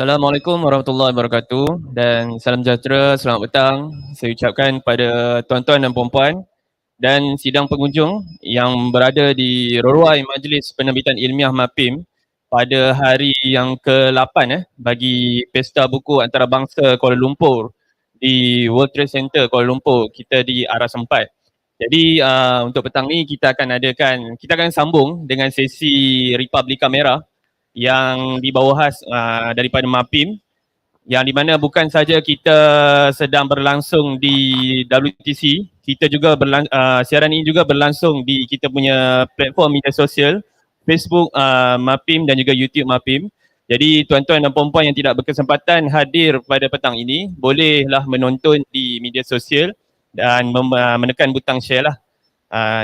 Assalamualaikum warahmatullahi wabarakatuh dan salam sejahtera, selamat petang. Saya ucapkan kepada tuan-tuan dan puan-puan dan sidang pengunjung yang berada di Reruai Majlis Penerbitan Ilmiah Mapim pada hari yang ke-8 bagi Pesta Buku Antarabangsa Kuala Lumpur di World Trade Center Kuala Lumpur, kita di Aras 4. Jadi untuk petang ni kita akan sambung dengan sesi Republika Merah yang di bawah daripada Mapim, yang di mana bukan saja kita sedang berlangsung di WTC, kita juga siaran ini juga berlangsung di kita punya platform media sosial Facebook Mapim dan juga YouTube Mapim. Jadi tuan-tuan dan puan-puan yang tidak berkesempatan hadir pada petang ini bolehlah menonton di media sosial dan menekan butang share lah.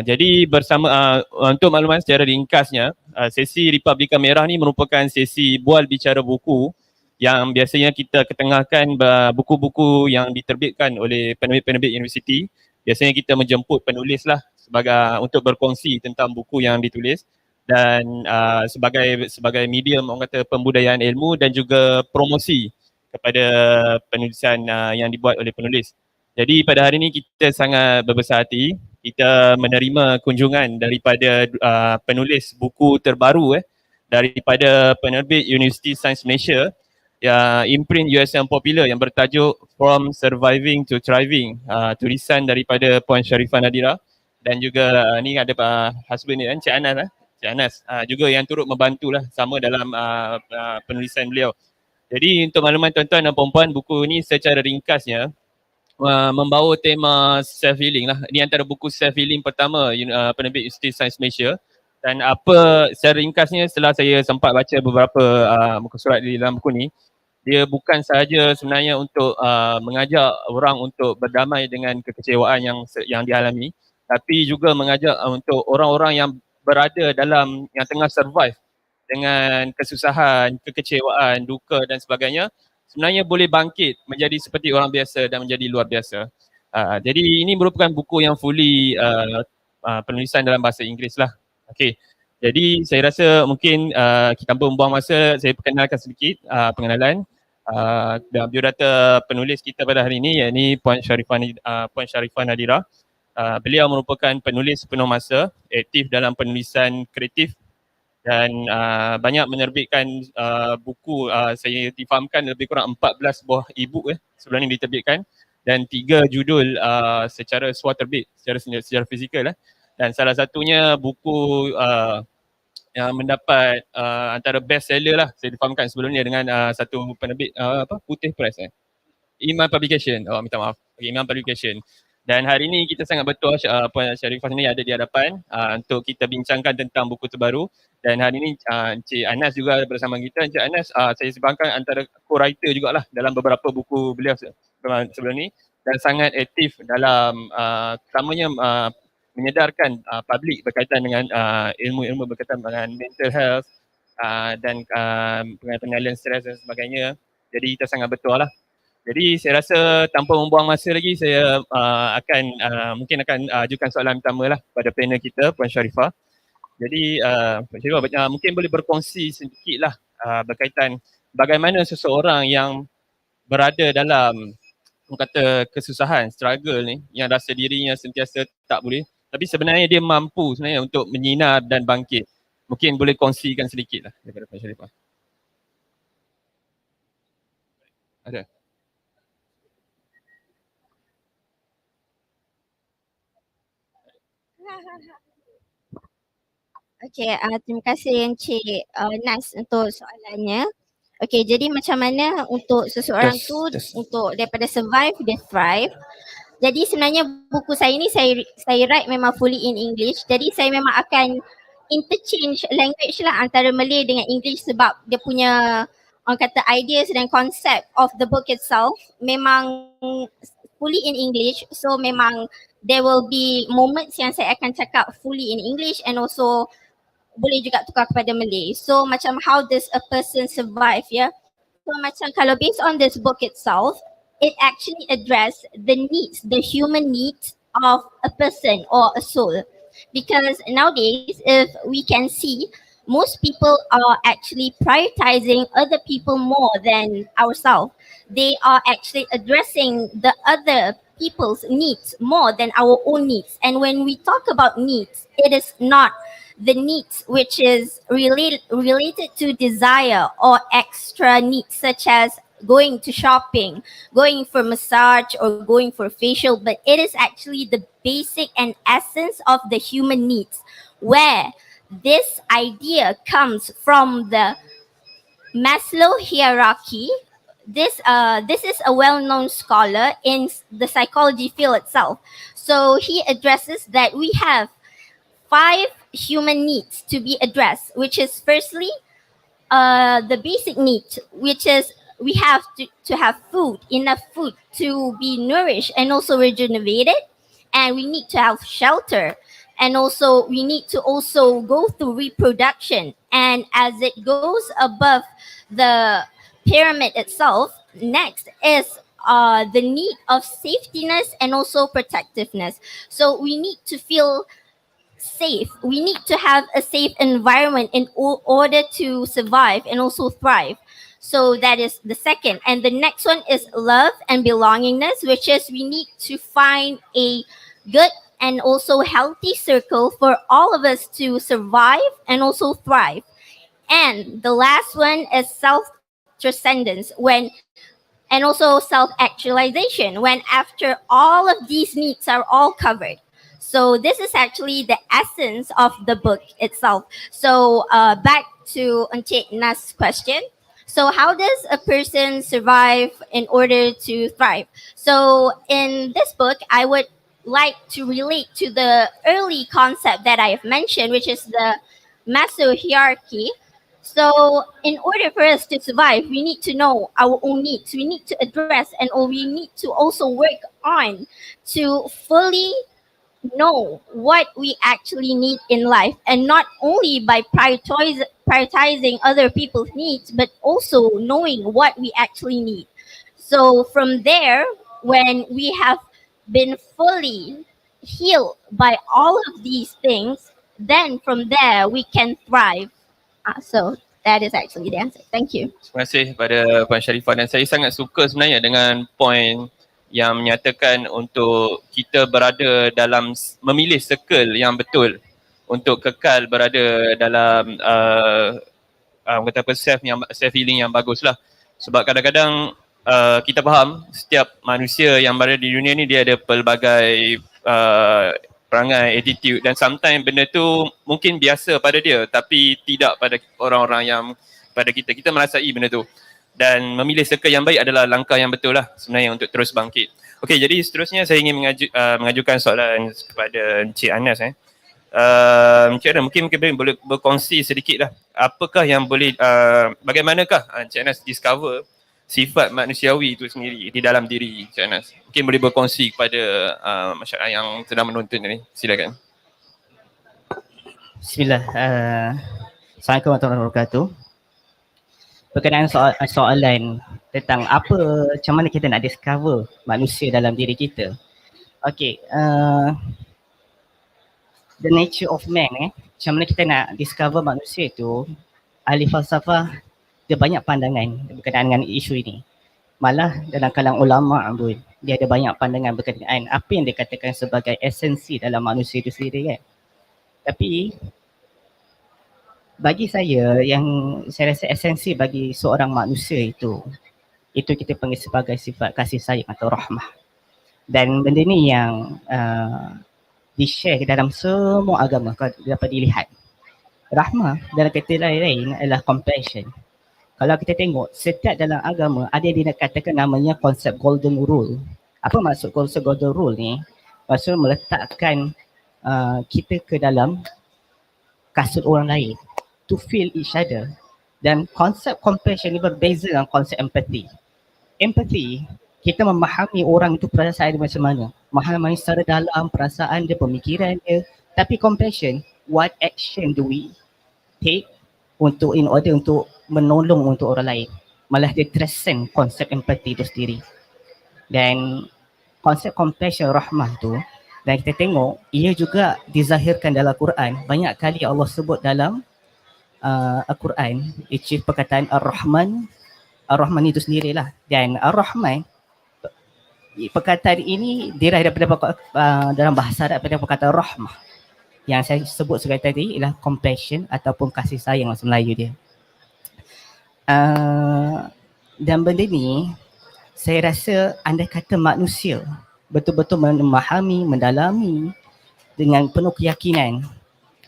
Jadi untuk makluman secara ringkasnya, sesi Republika Merah ni merupakan sesi bual bicara buku yang biasanya kita ketengahkan buku-buku yang diterbitkan oleh penerbit-penerbit universiti. Biasanya kita menjemput penulis lah untuk berkongsi tentang buku yang ditulis dan sebagai medium orang kata pembudayaan ilmu dan juga promosi kepada penulisan yang dibuat oleh penulis. Jadi pada hari ini kita sangat berbesar hati, kita menerima kunjungan daripada penulis buku terbaru daripada penerbit University Sains Malaysia, imprint US yang popular yang bertajuk From Surviving to Thriving, tulisan daripada Puan Sharifah Nadirah, dan juga ni ada husband ni Cik Anas Cik Anas juga yang turut membantulah sama dalam penulisan beliau. Jadi untuk makluman tuan-tuan dan puan-puan, buku ni secara ringkasnya membawa tema self-healing lah. Ini antara buku self-healing pertama penerbit Universiti Sains Malaysia. Dan secara ringkasnya setelah saya sempat baca beberapa muka surat di dalam buku ni, dia bukan sahaja sebenarnya untuk mengajak orang untuk berdamai dengan kekecewaan yang dialami, tapi juga mengajak untuk orang-orang yang berada yang tengah survive dengan kesusahan, kekecewaan, duka dan sebagainya, sebenarnya boleh bangkit menjadi seperti orang biasa dan menjadi luar biasa. Jadi ini merupakan buku yang fully penulisan dalam bahasa Inggeris lah. Okey. Jadi saya rasa mungkin kita tanpa membuang masa, saya perkenalkan sedikit pengenalan biodata penulis kita pada hari ini, iaitu Puan Sharifah Nadirah. Beliau merupakan penulis sepenuh masa, aktif dalam penulisan kreatif dan banyak menerbitkan buku. Saya difahamkan lebih kurang 14 buah e-book sebelum ini diterbitkan, dan 3 judul secara swaterbit, secara fizikal dan salah satunya buku yang mendapat antara best seller lah, saya difahamkan sebelumnya dengan satu penerbit Putih Press Iman Publication. Minta maaf. Okay, Iman Publication. Dan hari ini kita sangat bertuah Puan Sharifah ni ada di hadapan untuk kita bincangkan tentang buku terbaru. Dan hari ini Encik Anas juga bersama kita. Encik Anas saya sebangkan antara co-writer jugalah dalam beberapa buku beliau sebelum ni, dan sangat aktif dalam terutamanya menyedarkan publik berkaitan dengan ilmu-ilmu berkaitan dengan mental health dan pengendalian stres dan sebagainya. Jadi kita sangat bertuah lah. Jadi saya rasa tanpa membuang masa lagi, saya mungkin akan ajukan soalan pertama lah pada panel kita, Puan Sharifah. Jadi Puan Sharifah mungkin boleh berkongsi sedikit lah berkaitan bagaimana seseorang yang berada dalam kesusahan, struggle ni, yang rasa dirinya sentiasa tak boleh, tapi sebenarnya dia mampu sebenarnya untuk menyinar dan bangkit. Mungkin boleh kongsikan sedikit lah daripada Puan Sharifah. Ada? Okey, terima kasih Encik Nas untuk soalannya. Okey, jadi macam mana untuk seseorang untuk daripada survive dia thrive. Jadi sebenarnya buku saya ni saya write memang fully in English. Jadi saya memang akan interchange language lah antara Malay dengan English sebab dia punya orang kata ideas dan concept of the book itself memang fully in English. So memang there will be moments yang saya akan cakap fully in English and also boleh juga tukar kepada Malay. So macam how does a person survive So macam kalau based on this book itself, it actually address the needs, the human needs of a person or a soul. Because nowadays if we can see most people are actually prioritizing other people more than ourselves. They are actually addressing the other people's needs more than our own needs. And when we talk about needs, it is not the needs which is related to desire or extra needs such as going to shopping, going for massage or going for facial, but it is actually the basic and essence of the human needs, where this idea comes from the Maslow hierarchy. This is a well-known scholar in the psychology field itself. So he addresses that we have 5 human needs to be addressed, which is firstly the basic need, which is we have to have food, enough food to be nourished and also rejuvenated, and we need to have shelter, and also we need to also go through reproduction. And as it goes above the pyramid itself, next is the need of safetyness and also protectiveness. So we need to feel safe. We need to have a safe environment in order to survive and also thrive. So that is the second. And the next one is love and belongingness, which is we need to find a good and also healthy circle for all of us to survive and also thrive. And the last one is self transcendence, when and also self-actualization, when after all of these needs are all covered. So this is actually the essence of the book itself. So back to Encik Nas' question. So how does a person survive in order to thrive? So in this book, I would like to relate to the early concept that I have mentioned, which is the Maslow hierarchy. So, in order for us to survive, we need to know our own needs. We need to address, and we need to also work on to fully know what we actually need in life, and not only by prioritizing other people's needs, but also knowing what we actually need. So, from there, when we have been fully healed by all of these things, then from there we can thrive. So that is actually the answer. Thank you. Terima kasih kepada Puan Sharifah, dan saya sangat suka sebenarnya dengan poin yang menyatakan untuk kita berada dalam memilih circle yang betul untuk kekal berada dalam kata apa, self healing yang bagus lah. Sebab kadang-kadang kita faham setiap manusia yang berada di dunia ni dia ada pelbagai perangai, attitude, dan sometimes benda tu mungkin biasa pada dia tapi tidak pada orang-orang yang pada kita. Kita merasai benda tu, dan memilih circle yang baik adalah langkah yang betul lah sebenarnya untuk terus bangkit. Okey, jadi seterusnya saya ingin mengajukan soalan kepada Encik Anas. Encik Anas mungkin boleh berkongsi sedikit lah, apakah yang boleh, bagaimanakah Encik Anas discover sifat manusiawi itu sendiri di dalam diri Encik Anas? Mungkin boleh berkongsi kepada masyarakat yang sedang menonton ni. Silakan. Bismillah. Assalamualaikum warahmatullahi wabarakatuh. Berkenaan soalan tentang macam mana kita nak discover manusia dalam diri kita. Okay, the nature of man, macam mana kita nak discover manusia itu, ahli falsafah dia banyak pandangan berkenaan dengan isu ini. Malah dalam kalangan ulama pun dia ada banyak pandangan berkenaan apa yang dikatakan sebagai esensi dalam manusia itu sendiri kan. Tapi bagi saya, yang saya rasa esensi bagi seorang manusia itu kita panggil sebagai sifat kasih sayang atau rahmah. Dan benda ni yang di-share dalam semua agama, kalau dapat dilihat. Rahmah dalam kata lain adalah compassion. Kalau kita tengok, setiap dalam agama ada yang dikatakan namanya konsep golden rule. Apa maksud konsep golden rule ni? Maksud meletakkan kita ke dalam kasut orang lain, to feel each other. Dan konsep compassion ni berbeza dengan konsep empathy. Empathy, kita memahami orang itu perasaan dia macam mana, memahami secara dalam perasaan dia, pemikiran dia. Tapi compassion, what action do we take in order untuk menolong untuk orang lain. Malah dia transcend konsep empathy itu sendiri. Dan konsep compassion, rahmah tu, dan kita tengok ia juga dizahirkan dalam Quran. Banyak kali Allah sebut dalam Al-Quran, which is perkataan Ar-Rahman. Ar-Rahman itu sendirilah. Dan Ar-Rahman, perkataan ini diraih daripada dalam bahasa Arab daripada perkataan rahmah. Yang saya sebut sebagai tadi ialah compassion ataupun kasih sayang bahasa Melayu dia. Dan benda ni saya rasa andai kata manusia betul-betul memahami, mendalami dengan penuh keyakinan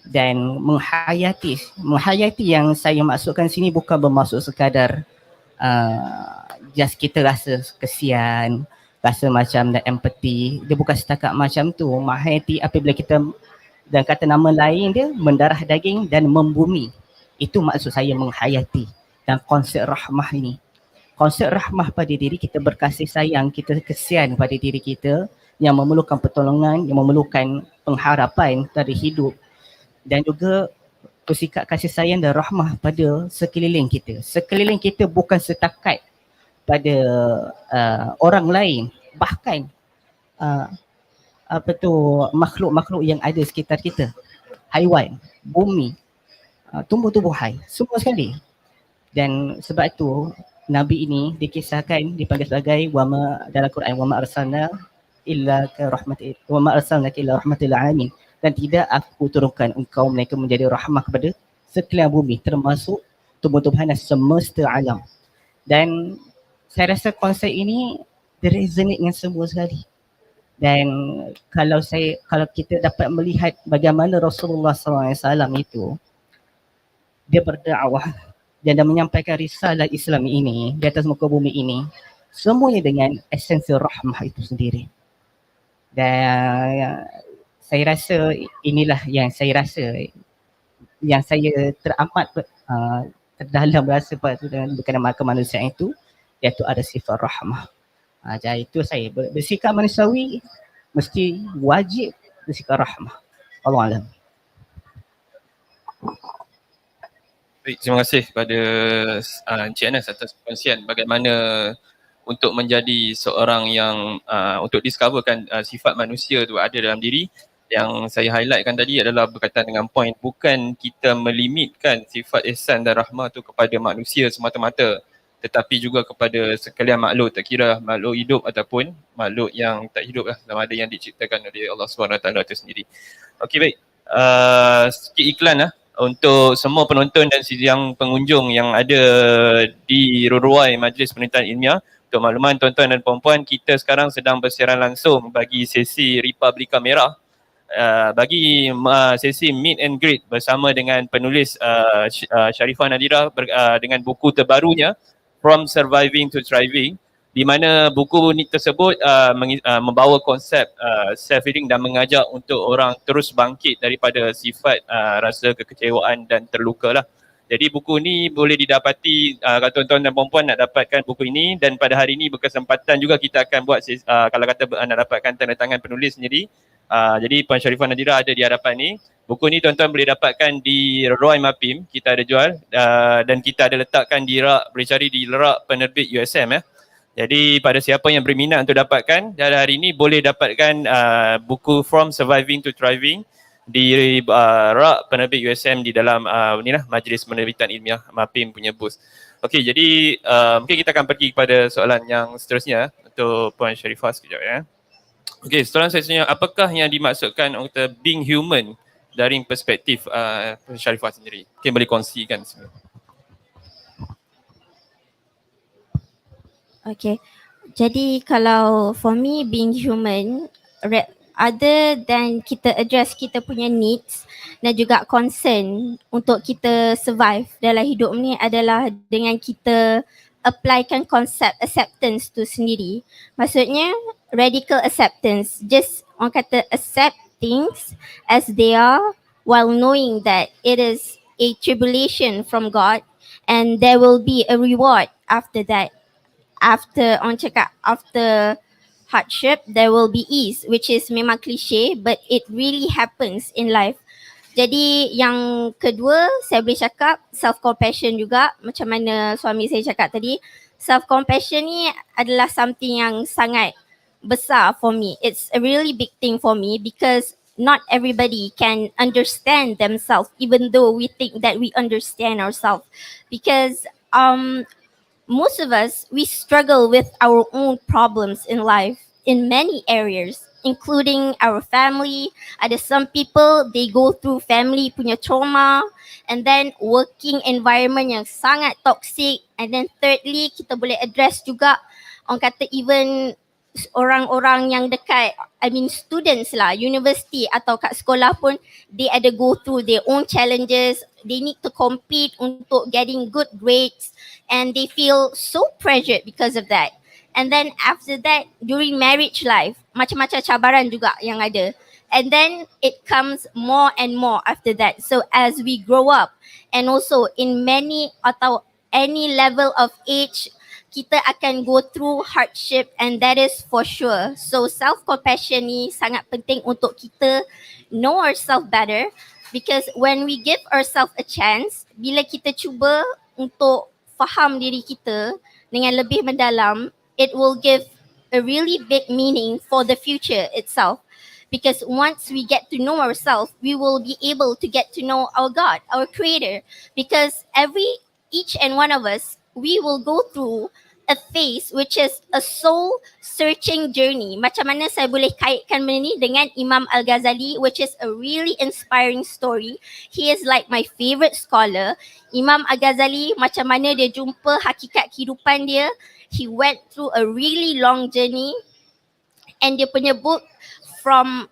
dan menghayati yang saya maksudkan sini bukan bermaksud sekadar just kita rasa kesian, rasa macam dan empathy. Dia bukan setakat macam tu. Menghayati apabila kita, dan kata nama lain dia, mendarah daging dan membumi. Itu maksud saya menghayati. Dan konsep rahmah ini, konsep rahmah pada diri kita, berkasih sayang, kita kesian pada diri kita yang memerlukan pertolongan, yang memerlukan pengharapan dari hidup, dan juga bersikap kasih sayang dan rahmah pada sekeliling kita. Sekeliling kita bukan setakat pada orang lain, bahkan makhluk-makhluk yang ada sekitar kita, haiwan, bumi, tumbuh-tumbuhan, semua sekali. Dan sebab itu Nabi ini dikisahkan, dipanggil sebagai dalam Quran, wa ma arsalna illa rahmatil alamin, dan tidak aku turunkan engkau mereka menjadi rahmah kepada sekalian bumi, termasuk tumbuh-tumbuhan dan semesta alam. Dan saya rasa konsep ini resonate dengan semua sekali. Dan kalau kita dapat melihat bagaimana Rasulullah SAW itu, dia berdakwah dan menyampaikan risalah Islam ini di atas muka bumi ini, semuanya dengan esensi rahmah itu sendiri. Dan saya rasa inilah yang saya teramat terdalam rasa berkenaan kemanusiaan itu, iaitu ada sifat rahmah. Jadi itu saya bersikap manusiawi mesti wajib bersikap rahmah. Allah alam. Baik, terima kasih kepada Encik Anas atas perkongsian bagaimana untuk menjadi seorang yang untuk discoverkan sifat manusia tu ada dalam diri. Yang saya highlightkan tadi adalah berkaitan dengan poin bukan kita melimitkan sifat ihsan dan rahmah tu kepada manusia semata-mata, tetapi juga kepada sekalian makhluk, tak kira makhluk hidup ataupun makhluk yang tak hidup lah, sama ada yang diciptakan oleh Allah SWT itu sendiri. Okey, baik. Sikit iklan lah untuk semua penonton dan sidang pengunjung yang ada di Reruai Majlis Penelitian Ilmiah. Untuk makluman tuan-tuan dan puan-puan, kita sekarang sedang bersiaran langsung bagi sesi Republika Merah, bagi sesi meet and greet bersama dengan penulis SHARIFAH NADIRAH dengan buku terbarunya From Surviving to Thriving, di mana buku ni tersebut membawa konsep self-healing dan mengajak untuk orang terus bangkit daripada sifat rasa kekecewaan dan terluka lah. Jadi buku ni boleh didapati kalau tuan-tuan dan puan-puan nak dapatkan buku ini, dan pada hari ini berkesempatan juga kita akan buat kalau kata nak dapatkan tanda tangan penulis sendiri. Jadi Puan Sharifah Nadirah ada di hadapan ni. Buku ni tuan-tuan boleh dapatkan di Reruai Mapim, kita ada jual, dan kita ada letakkan di rak, boleh cari di rak Penerbit USM ya. Jadi pada siapa yang berminat untuk dapatkan, dan hari ini boleh dapatkan buku From Surviving to Thriving di rak Penerbit USM di dalam inilah Majlis Penerbitan Ilmiah Mapim punya booth. Okey, jadi mungkin kita akan pergi kepada soalan yang seterusnya untuk Puan Sharifah sekejap ya. Okey, soalan saya sebenarnya, apakah yang dimaksudkan untuk being human dari perspektif Sharifah sendiri? Mungkin boleh kongsikan sebenarnya. Okay, jadi kalau for me being human, other than kita address kita punya needs dan juga concern untuk kita survive dalam hidup ni adalah dengan kita applykan konsep acceptance tu sendiri. Maksudnya radical acceptance, just orang kata accept things as they are while knowing that it is a tribulation from God and there will be a reward after that. After orang cakap after hardship there will be ease, which is memang cliche but it really happens in life. Jadi yang kedua saya boleh cakap self compassion juga, macam mana suami saya cakap tadi. Self compassion ni adalah something yang sangat besar for me. It's a really big thing for me because not everybody can understand themselves, even though we think that we understand ourselves. Because most of us, we struggle with our own problems in life in many areas, including our family. Ada some people, they go through family punya trauma, and then working environment yang sangat toxic, and then thirdly, kita boleh address juga, orang kata even orang-orang yang dekat, I mean students lah, university atau kat sekolah pun, they ada go through their own challenges. They need to compete untuk getting good grades, and they feel so pressured because of that. And then after that, during marriage life, macam-macam cabaran juga yang ada. And then it comes more and more after that. So as we grow up, and also in many atau any level of age, kita akan go through hardship, and that is for sure. So self-compassion ni sangat penting untuk kita know ourselves better, because when we give ourselves a chance, bila kita cuba untuk faham diri kita dengan lebih mendalam, it will give a really big meaning for the future itself. Because once we get to know ourselves, we will be able to get to know our God, our Creator. Because each and one of us, we will go through a phase which is a soul searching journey. Macam mana saya boleh kaitkan benda ni dengan Imam Al-Ghazali, which is a really inspiring story. He is like my favorite scholar. Imam Al-Ghazali, macam mana dia jumpa hakikat kehidupan dia. He went through a really long journey, and dia punya book From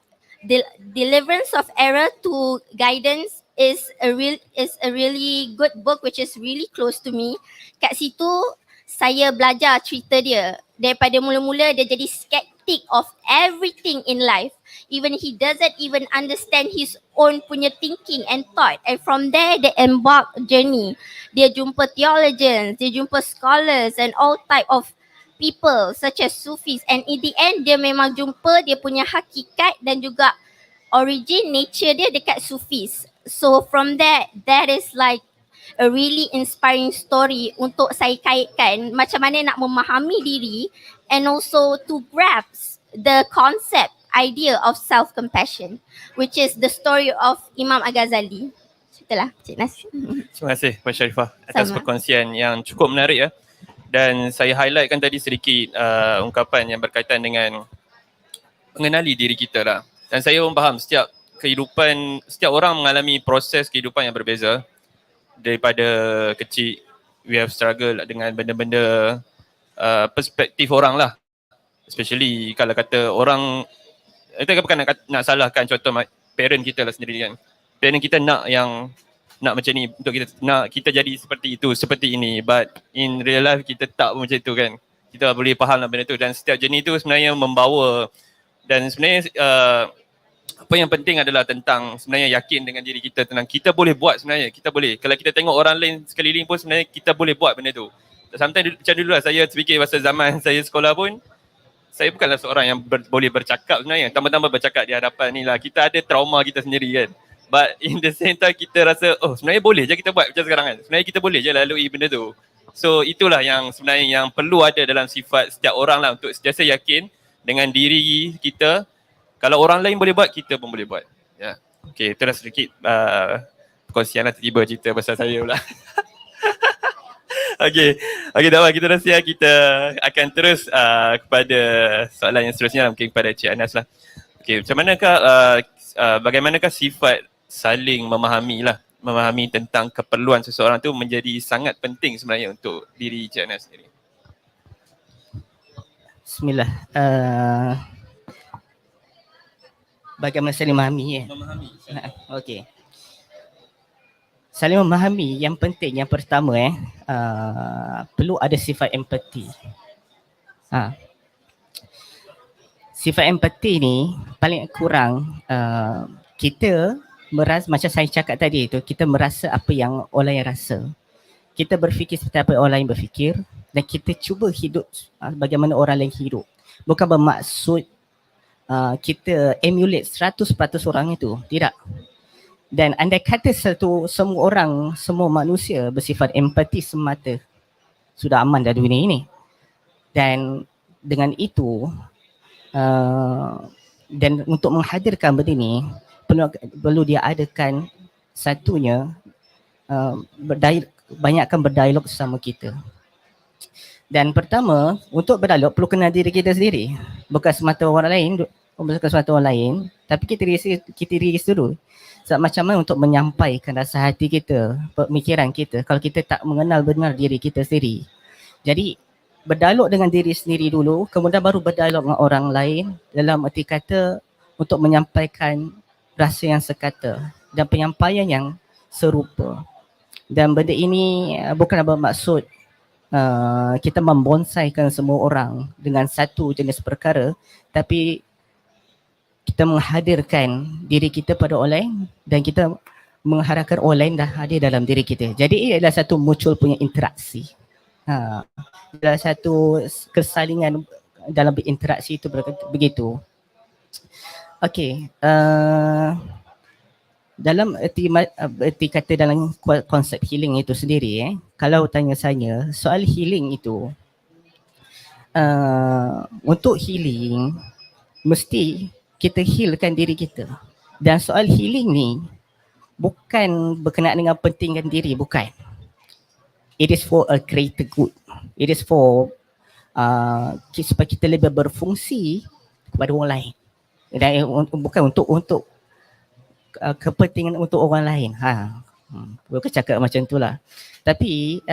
Deliverance of Error to Guidance is a really good book, which is really close to me. Kat situ saya belajar cerita dia. Daripada mula-mula dia jadi skeptic of everything in life. Even he doesn't even understand his own punya thinking and thought. And from there, they embark journey. Dia jumpa theologians, dia jumpa scholars and all type of people such as Sufis, and in the end dia memang jumpa dia punya hakikat dan juga origin nature dia dekat Sufis. So from there, that is like a really inspiring story untuk saya kaitkan macam mana nak memahami diri, and also to grasp the concept, idea of self-compassion, which is the story of Imam Al-Ghazali. Itulah Cik Nas. Terima kasih Puan Sharifah atas perkongsian yang cukup menarik ya. Dan saya highlightkan tadi sedikit ungkapan yang berkaitan dengan mengenali diri kita lah. Dan saya pun faham setiap kehidupan, setiap orang mengalami proses kehidupan yang berbeza. Daripada kecil, we have struggle dengan benda-benda perspektif orang lah. Especially kalau kata orang, itu bukan nak salahkan contoh parent kita lah sendiri kan. Parent kita nak macam ni, untuk kita jadi seperti itu, seperti ini, but in real life kita tak macam itu kan. Kita boleh faham lah benda tu, dan setiap jenis tu sebenarnya membawa, dan sebenarnya apa yang penting adalah tentang sebenarnya yakin dengan diri kita, tentang kita boleh buat sebenarnya, kita boleh. Kalau kita tengok orang lain sekeliling pun sebenarnya kita boleh buat benda tu. Sometimes macam dulu lah saya fikir masa zaman saya sekolah pun, saya bukanlah seorang yang boleh bercakap sebenarnya, tambah-tambah bercakap di hadapan ni lah, kita ada trauma kita sendiri kan. But in the same time kita rasa, oh sebenarnya boleh je kita buat macam sekarang kan. Sebenarnya kita boleh je lalui benda tu. So itulah yang sebenarnya yang perlu ada dalam sifat setiap orang lah, untuk sentiasa yakin dengan diri kita. Kalau orang lain boleh buat, kita pun boleh buat. Ya. Okay, itulah sedikit perkongsian lah, tiba-tiba cerita pasal saya pula. Okay, tak apa, kita rasa kita akan terus kepada soalan yang seterusnya, mungkin kepada Cik Anas lah. Okay, macam manakah, bagaimanakah sifat saling memahami tentang keperluan seseorang tu menjadi sangat penting sebenarnya untuk diri Cik Anas sendiri? Bismillah. Bagaimana saling memahami ya? Okey. Saling memahami, yang penting, yang pertama perlu ada sifat empati. Sifat empati ni paling kurang kita merasa, macam saya cakap tadi tu, kita merasa apa yang orang yang rasa. Kita berfikir seperti apa orang lain berfikir, dan kita cuba hidup bagaimana orang lain hidup. Bukan bermaksud kita emulate 100% orang itu, tidak. Dan andai kata semua orang, semua manusia bersifat empati semata, sudah aman dalam dunia ini. Dan dengan itu Dan untuk menghadirkan benda ni perlu dia adakan satunya banyakkan berdialog sama kita. Dan pertama, untuk berdialog perlu kenal diri kita sendiri. Bukan semata orang lain, tapi kita diri dulu. Sebab macam mana untuk menyampaikan rasa hati kita, pemikiran kita kalau kita tak mengenal benar diri kita sendiri. Jadi berdialog dengan diri sendiri dulu, kemudian baru berdialog dengan orang lain dalam erti kata untuk menyampaikan rasa yang sekata dan penyampaian yang serupa. Dan benda ini bukan bermaksud kita membonsaikan semua orang dengan satu jenis perkara, tapi kita menghadirkan diri kita pada orang lain dan kita mengharapkan orang lain dah hadir dalam diri kita. Jadi ia adalah satu muncul punya interaksi. Adalah satu kesalingan dalam berinteraksi itu begitu. Okey, dalam erti kata dalam konsep healing itu sendiri, kalau tanya saya soal healing itu, untuk healing mesti kita healkan diri kita. Dan soal healing ni bukan berkenaan dengan pentingkan diri, bukan. It is for a greater good. It is for supaya kita lebih berfungsi kepada orang lain. Dan bukan untuk kepentingan untuk orang lain. Bukan cakap macam itulah. Tapi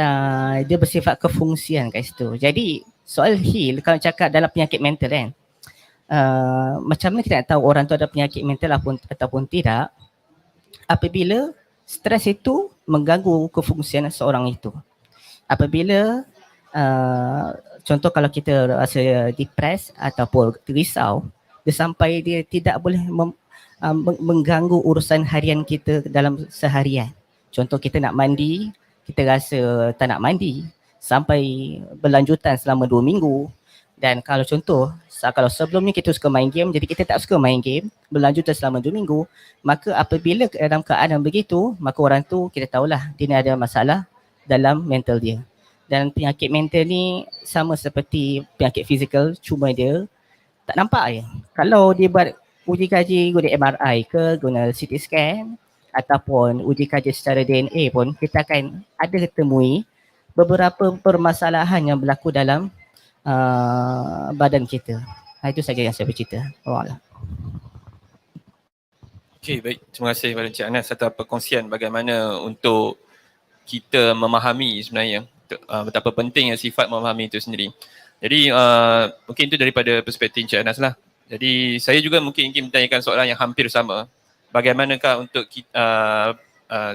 dia bersifat kefungsian kat situ. Jadi soal heal, kalau cakap dalam penyakit mental kan, macam mana kita nak tahu orang tu ada penyakit mental ataupun tidak apabila stres itu mengganggu kefungsian seorang itu. Apabila contoh kalau kita rasa depres ataupun risau, dia sampai dia tidak boleh mengganggu urusan harian kita dalam seharian. Contoh kita nak mandi, kita rasa tak nak mandi sampai berlanjutan selama 2 minggu. Dan kalau contoh, kalau sebelumnya kita suka main game, jadi kita tak suka main game, berlanjut selama 2 minggu, maka apabila dalam keadaan begitu, maka orang tu kita tahulah dia ni ada masalah dalam mental dia. Dan penyakit mental ni sama seperti penyakit fizikal, cuma dia tak nampak je. Kalau dia buat uji kaji guna MRI ke, guna CT scan ataupun uji kaji secara DNA pun, kita akan ada temui beberapa permasalahan yang berlaku dalam badan kita. Itu saja yang saya bercerita. Wallahualam. Okey, baik. Terima kasih kepada Encik Anas atas perkongsian bagaimana untuk kita memahami sebenarnya betapa pentingnya sifat memahami itu sendiri. Jadi mungkin itu daripada perspektif Encik Anas lah. Jadi saya juga mungkin ingin bertanyakan soalan yang hampir sama. Bagaimanakah untuk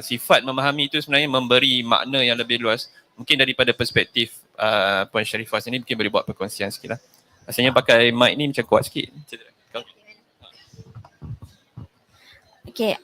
sifat memahami itu sebenarnya memberi makna yang lebih luas. Mungkin daripada perspektif Puan Sharifah sini mungkin boleh buat perkongsian sikit lah. Rasanya pakai mic ni macam kuat sikit. Okay,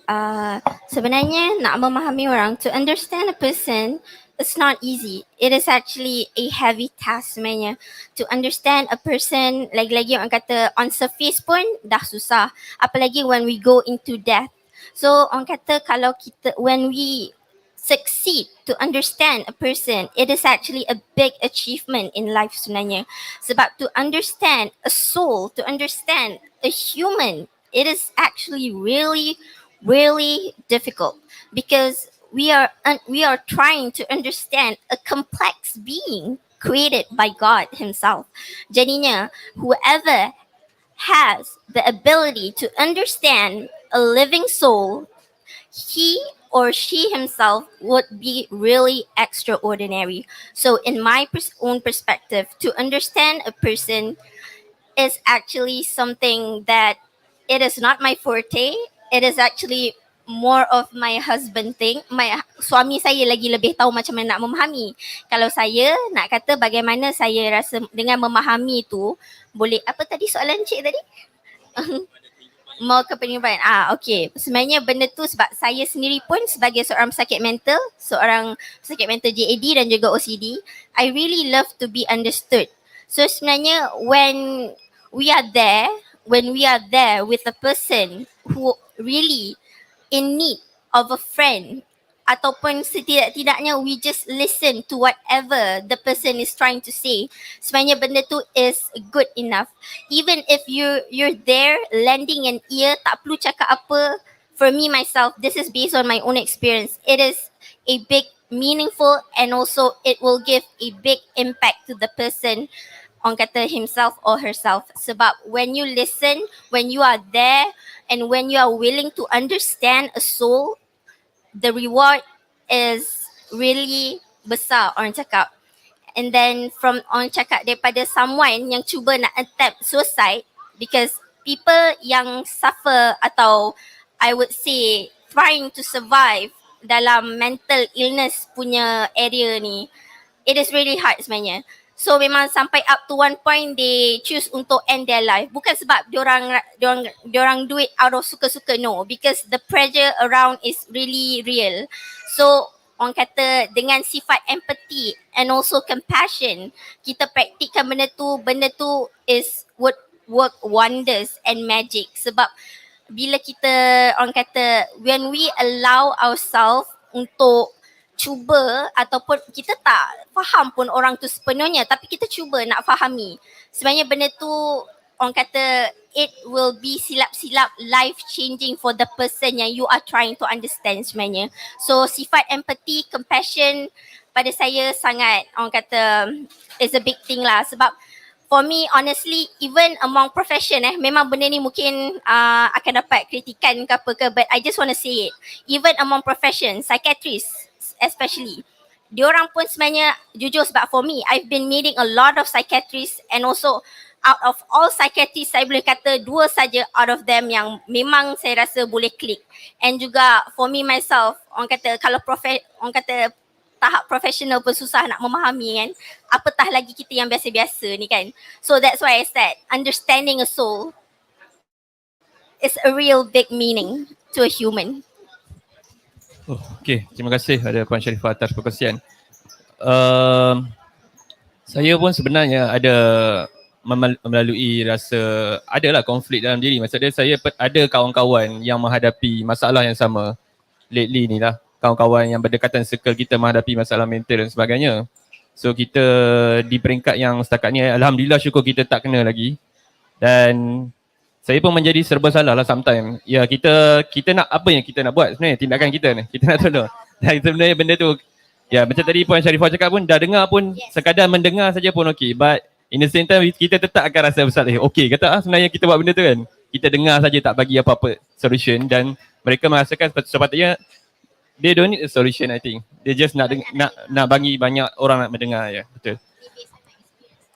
sebenarnya nak memahami orang, to understand a person, it's not easy. It is actually a heavy task sebenarnya. To understand a person, lagi-lagi orang kata on surface pun dah susah. Apalagi when we go into depth. So orang kata kalau kita, when we succeed to understand a person, it is actually a big achievement in life sebenarnya. Sebab to understand a soul, to understand a human, it is actually really difficult because we are trying to understand a complex being created by God himself. Jadinya whoever has the ability to understand a living soul, he or she himself would be really extraordinary. So in my own perspective, to understand a person is actually something that it is not my forte. It is actually more of my husband thing. Suami saya lagi lebih tahu macam mana nak memahami. Kalau saya nak kata bagaimana saya rasa dengan memahami itu, boleh, apa tadi soalan cik tadi? Mau ke penyumbang. Okay. Sebenarnya benda tu sebab saya sendiri pun sebagai seorang pesakit mental JAD dan juga OCD, I really love to be understood. So sebenarnya when we are there with a person who really in need of a friend, ataupun setidak-tidaknya we just listen to whatever the person is trying to say. Sebenarnya benda tu is good enough. Even if you're there lending an ear, tak perlu cakap apa. For me myself, this is based on my own experience. It is a big meaningful and also it will give a big impact to the person, orang kata himself or herself. Sebab when you listen, when you are there and when you are willing to understand a soul, the reward is really besar, orang cakap. And then from orang cakap daripada someone yang cuba nak attempt suicide, because people yang suffer atau I would say trying to survive dalam mental illness punya area ni, it is really hard sebenarnya. So memang sampai up to one point they choose untuk end their life. Bukan sebab diorang do it out of suka-suka, no, because the pressure around is really real. So orang kata dengan sifat empathy and also compassion, kita praktikkan benda tu is would work wonders and magic. Sebab bila kita orang kata when we allow ourselves untuk cuba ataupun kita tak faham pun orang tu sepenuhnya tapi kita cuba nak fahami, sebenarnya benda tu orang kata it will be silap-silap life changing for the person yang you are trying to understand sebenarnya. So sifat empathy, compassion pada saya sangat orang kata is a big thing lah. Sebab for me honestly, even among profession memang benda ni mungkin akan dapat kritikan ke apa ke, but I just want to say it, even among profession, psychiatrists especially, diorang pun sebenarnya jujur, sebab for me I've been meeting a lot of psychiatrists and also out of all psychiatrists saya boleh kata 2 saja out of them yang memang saya rasa boleh klik. And juga for me myself, orang kata kalau orang kata tahap profesional pun susah nak memahami kan, apatah lagi kita yang biasa-biasa ni kan. So that's why I said understanding a soul is a real big meaning to a human. Oh, okay, terima kasih ada Puan Sharifah atas perkongsian. Saya pun sebenarnya ada melalui rasa adalah konflik dalam diri. Maksudnya saya ada kawan-kawan yang menghadapi masalah yang sama lately ni lah. Kawan-kawan yang berdekatan circle kita menghadapi masalah mental dan sebagainya. So kita di peringkat yang setakat ni alhamdulillah syukur kita tak kena lagi. Dan saya pun menjadi serba salah lah sometimes. Ya kita nak apa yang kita nak buat sebenarnya, tindakan kita ni. Kita nak tolong. Dan sebenarnya benda tu ya macam tadi Puan Sharifah cakap pun dah dengar pun, sekadar mendengar saja pun okey. But in the same time kita tetap akan rasa bersalah. Okey kata sebenarnya kita buat benda tu kan. Kita dengar saja tak bagi apa-apa solution dan mereka merasakan sepatutnya they don't need a solution I think. They just nak bagi banyak orang nak mendengar ya. Betul.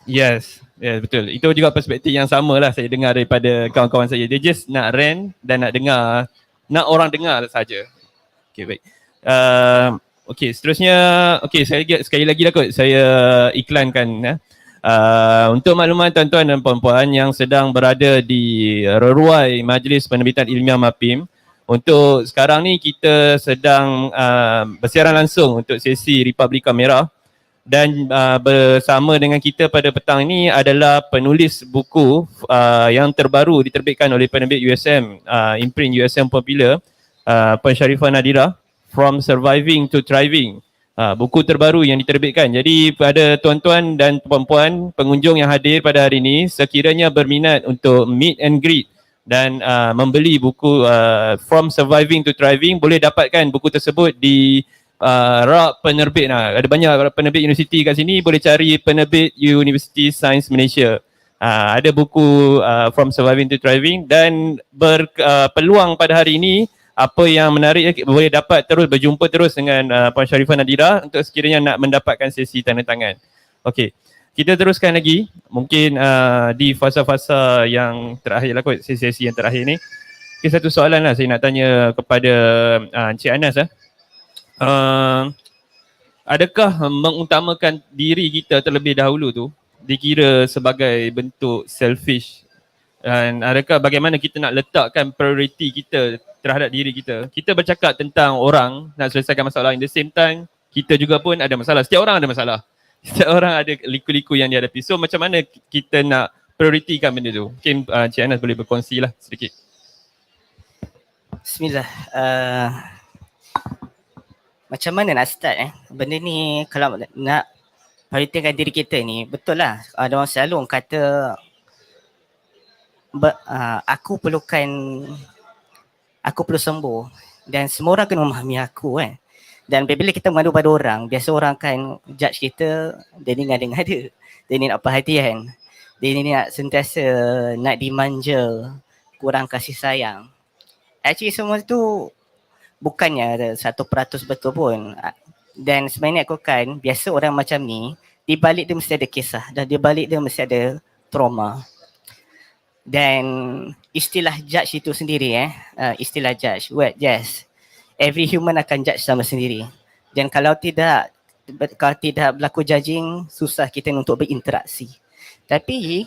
Yes, betul. Itu juga perspektif yang sama lah saya dengar daripada kawan-kawan saya. They just nak rant dan nak dengar, nak orang dengar saja. Okay, baik. Okay, seterusnya, okay, saya sekali lagi lah kot saya iklankan untuk makluman tuan-tuan dan puan-puan yang sedang berada di Reruai Majlis Penerbitan Ilmiah Mapim. Untuk sekarang ni kita sedang bersiaran langsung untuk sesi Republika Merah. Dan bersama dengan kita pada petang ini adalah penulis buku yang terbaru diterbitkan oleh Penerbit USM, imprint USM Popular, Puan Sharifah NADIRAH, From Surviving to Thriving. Buku terbaru yang diterbitkan. Jadi pada tuan-tuan dan puan-puan pengunjung yang hadir pada hari ini, sekiranya berminat untuk meet and greet dan membeli buku From Surviving to Thriving, boleh dapatkan buku tersebut di rak penerbit. Ada banyak penerbit universiti kat sini, boleh cari Penerbit University Science Malaysia. Ada buku From Surviving to Thriving dan berpeluang pada hari ini apa yang menarik boleh dapat terus berjumpa terus dengan Puan Sharifah NADIRAH untuk sekiranya nak mendapatkan sesi tanda tangan. Okey. Kita teruskan lagi mungkin di fasa-fasa yang terakhir lah kot, sesi-sesi yang terakhir ni. Okay, satu soalan lah saya nak tanya kepada Encik Anas adakah mengutamakan diri kita terlebih dahulu tu dikira sebagai bentuk selfish, dan adakah bagaimana kita nak letakkan prioriti kita terhadap diri kita? Kita bercakap tentang orang nak selesaikan masalah, in the same time kita juga pun ada masalah. Setiap orang ada masalah, setiap orang ada liku-liku yang dihadapi. So macam mana kita nak prioritikan benda tu? Mungkin Encik Anas boleh berkongsi lah sedikit. Bismillah. Macam mana nak start benda ni? Kalau nak perhatikan diri kita ni, betul lah ada orang selalu kata aku perlu sembuh dan semua orang kena memahami aku kan. Dan bila kita mengadu pada orang, biasa orang akan judge kita, dia ni ngada-ngada, dia ni nak perhatian, dia ni nak sentiasa nak dimanja, kurang kasih sayang. Actually semua tu bukannya 100% betul pun. Dan sebenarnya aku kan, biasa orang macam ni, di balik dia mesti ada kisah dan di balik dia mesti ada trauma. Dan istilah judge itu sendiri istilah judge, yes, every human akan judge sama sendiri. Dan kalau tidak berlaku judging, susah kita untuk berinteraksi. Tapi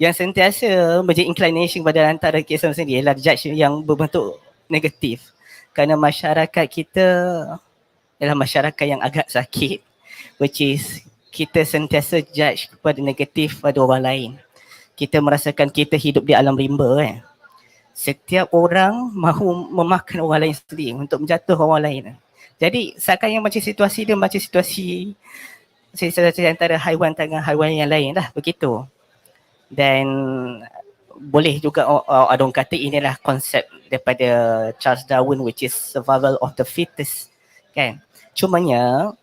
yang sentiasa menjadi inclination pada antara kita sendiri adalah judge yang berbentuk negatif. Kerana masyarakat kita adalah masyarakat yang agak sakit, which is kita sentiasa judge kepada negatif pada orang lain. Kita merasakan kita hidup di alam rimba Setiap orang mahu memakan orang lain sendiri untuk menjatuhkan orang lain. Jadi seakan yang macam situasi dia macam situasi antara haiwan dengan haiwan yang lain lah, begitu. Dan boleh juga ada orang kata inilah konsep daripada Charles Darwin, which is survival of the fittest kan. Cumanya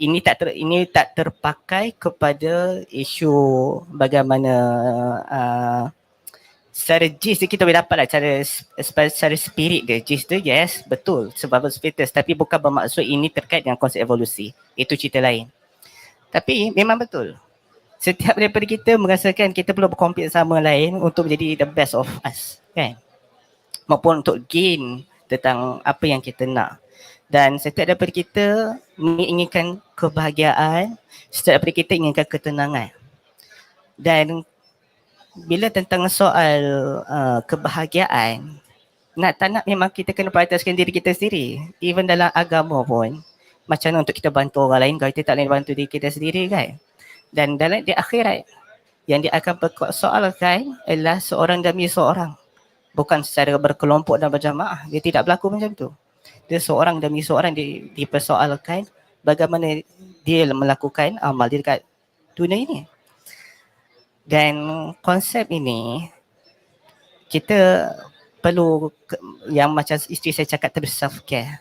ini tak terpakai kepada isu bagaimana secara gist kita boleh dapat lah secara spirit dia. Gist tu yes, betul, survival fittest, tapi bukan bermaksud ini terkait dengan konsep evolusi. Itu cerita lain. Tapi memang betul, setiap daripada kita merasakan kita perlu berkompet sama lain untuk menjadi the best of us kan, maupun untuk gain tentang apa yang kita nak. Dan setiap daripada kita menginginkan kebahagiaan, setiap daripada kita inginkan ketenangan. Dan bila tentang soal kebahagiaan, nak tak nak memang kita kena prioritaskan diri kita sendiri. Even dalam agama pun, macam mana untuk kita bantu orang lain kalau kita tak boleh bantu diri kita sendiri kan. Dan dalam di akhirat, yang dia akan persoalkan adalah seorang demi seorang. Bukan secara berkelompok dan berjamaah. Dia tidak berlaku macam tu. Dia seorang demi seorang dipersoalkan bagaimana dia melakukan amal dia dekat dunia ini. Dan konsep ini kita perlu yang macam isteri saya cakap tadi, self-care.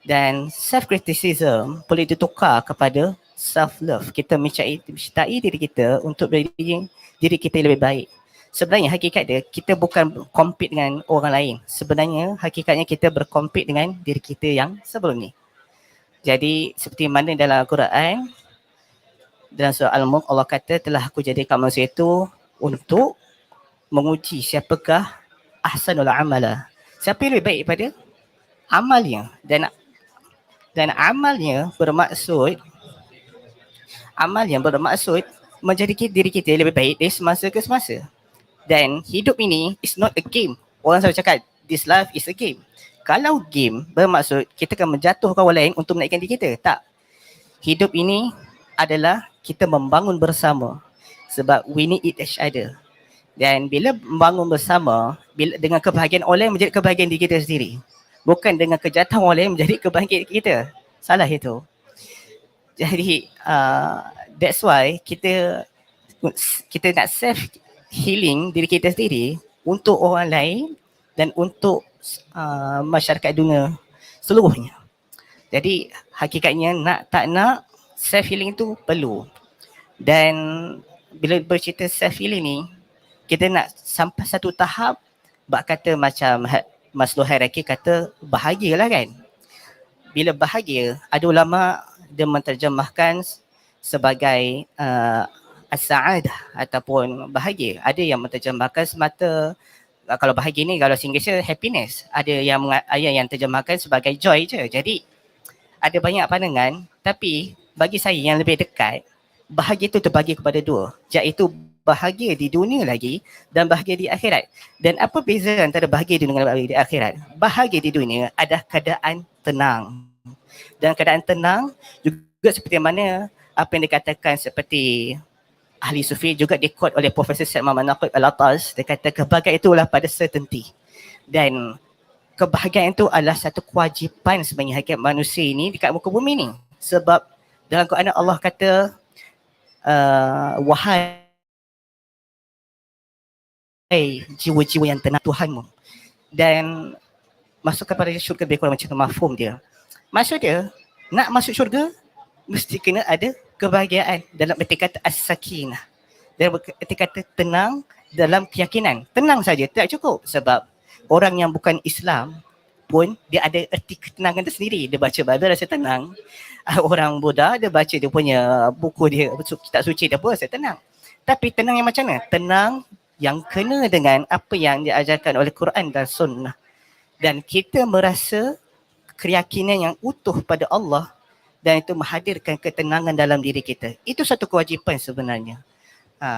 Dan self-criticism boleh ditukar kepada self-love. Kita mencintai diri kita untuk diri kita lebih baik. Sebenarnya hakikat dia, kita bukan compete dengan orang lain. Sebenarnya hakikatnya kita berkompet dengan diri kita yang sebelum ni. Jadi seperti mana dalam Al-Quran, dalam surah Al-Mulk, Allah kata telah aku jadikan manusia itu untuk menguji siapakah ahsanul amala. Siapa yang lebih baik daripada amalnya. Dan amalnya bermaksud menjadikan diri kita lebih baik dari semasa ke semasa. Dan hidup ini is not a game. Orang selalu cakap this life is a game. Kalau game bermaksud kita akan menjatuhkan orang lain untuk menaikkan diri kita. Tak. Hidup ini adalah kita membangun bersama. Sebab we need each other. Dan bila membangun bersama, dengan kebahagiaan orang lain menjadi kebahagiaan diri kita sendiri. Bukan dengan kejahatan orang lain menjadi kebahagiaan kita. Salah itu. Jadi that's why kita nak self healing diri kita sendiri untuk orang lain dan untuk masyarakat dunia seluruhnya. Jadi hakikatnya nak tak nak self healing itu perlu. Dan bila bercerita self healing ni, kita nak sampai satu tahap, bak kata macam Maslow hierarchy kata bahagialah kan. Bila bahagia, ada ulama dia menterjemahkan sebagai as-sa'adah ataupun bahagia. Ada yang menterjemahkan semata, kalau bahagia ni kalau Singlish happiness. Ada yang terjemahkan sebagai joy je. Jadi ada banyak pandangan, tapi bagi saya yang lebih dekat, bahagia itu terbagi kepada dua, iaitu bahagia di dunia lagi dan bahagia di akhirat. Dan apa beza antara bahagia di dunia dan bahagia di akhirat? Bahagia di dunia ada keadaan tenang. Dan keadaan tenang juga seperti mana apa yang dikatakan seperti ahli sufi, juga di-quote oleh Profesor Syed Muhammad Naqib Al-Atas. Dia kata kebahagiaan itulah pada certainty. Dan kebahagiaan itu adalah satu kewajipan sebenarnya hakikat manusia ini dekat muka bumi ni. Sebab dalam Quran Allah kata, wahai jiwa-jiwa yang tenang Tuhanmu, dan masuk kepada syurga lebih kurang macam mafhum dia. Maksud dia, nak masuk syurga mesti kena ada kebahagiaan dalam erti kata as-sakinah. Dalam erti kata tenang dalam keyakinan. Tenang saja tidak cukup, sebab orang yang bukan Islam pun dia ada erti ketenangan tersendiri. Dia baca Bible rasa tenang. Orang Buddha dia baca dia punya buku dia, kitab suci dia pun rasa tenang. Tapi tenang yang macam mana? Tenang yang kena dengan apa yang diajarkan oleh Quran dan Sunnah. Dan kita merasa keyakinan yang utuh pada Allah, dan itu menghadirkan ketenangan dalam diri kita. Itu satu kewajipan sebenarnya.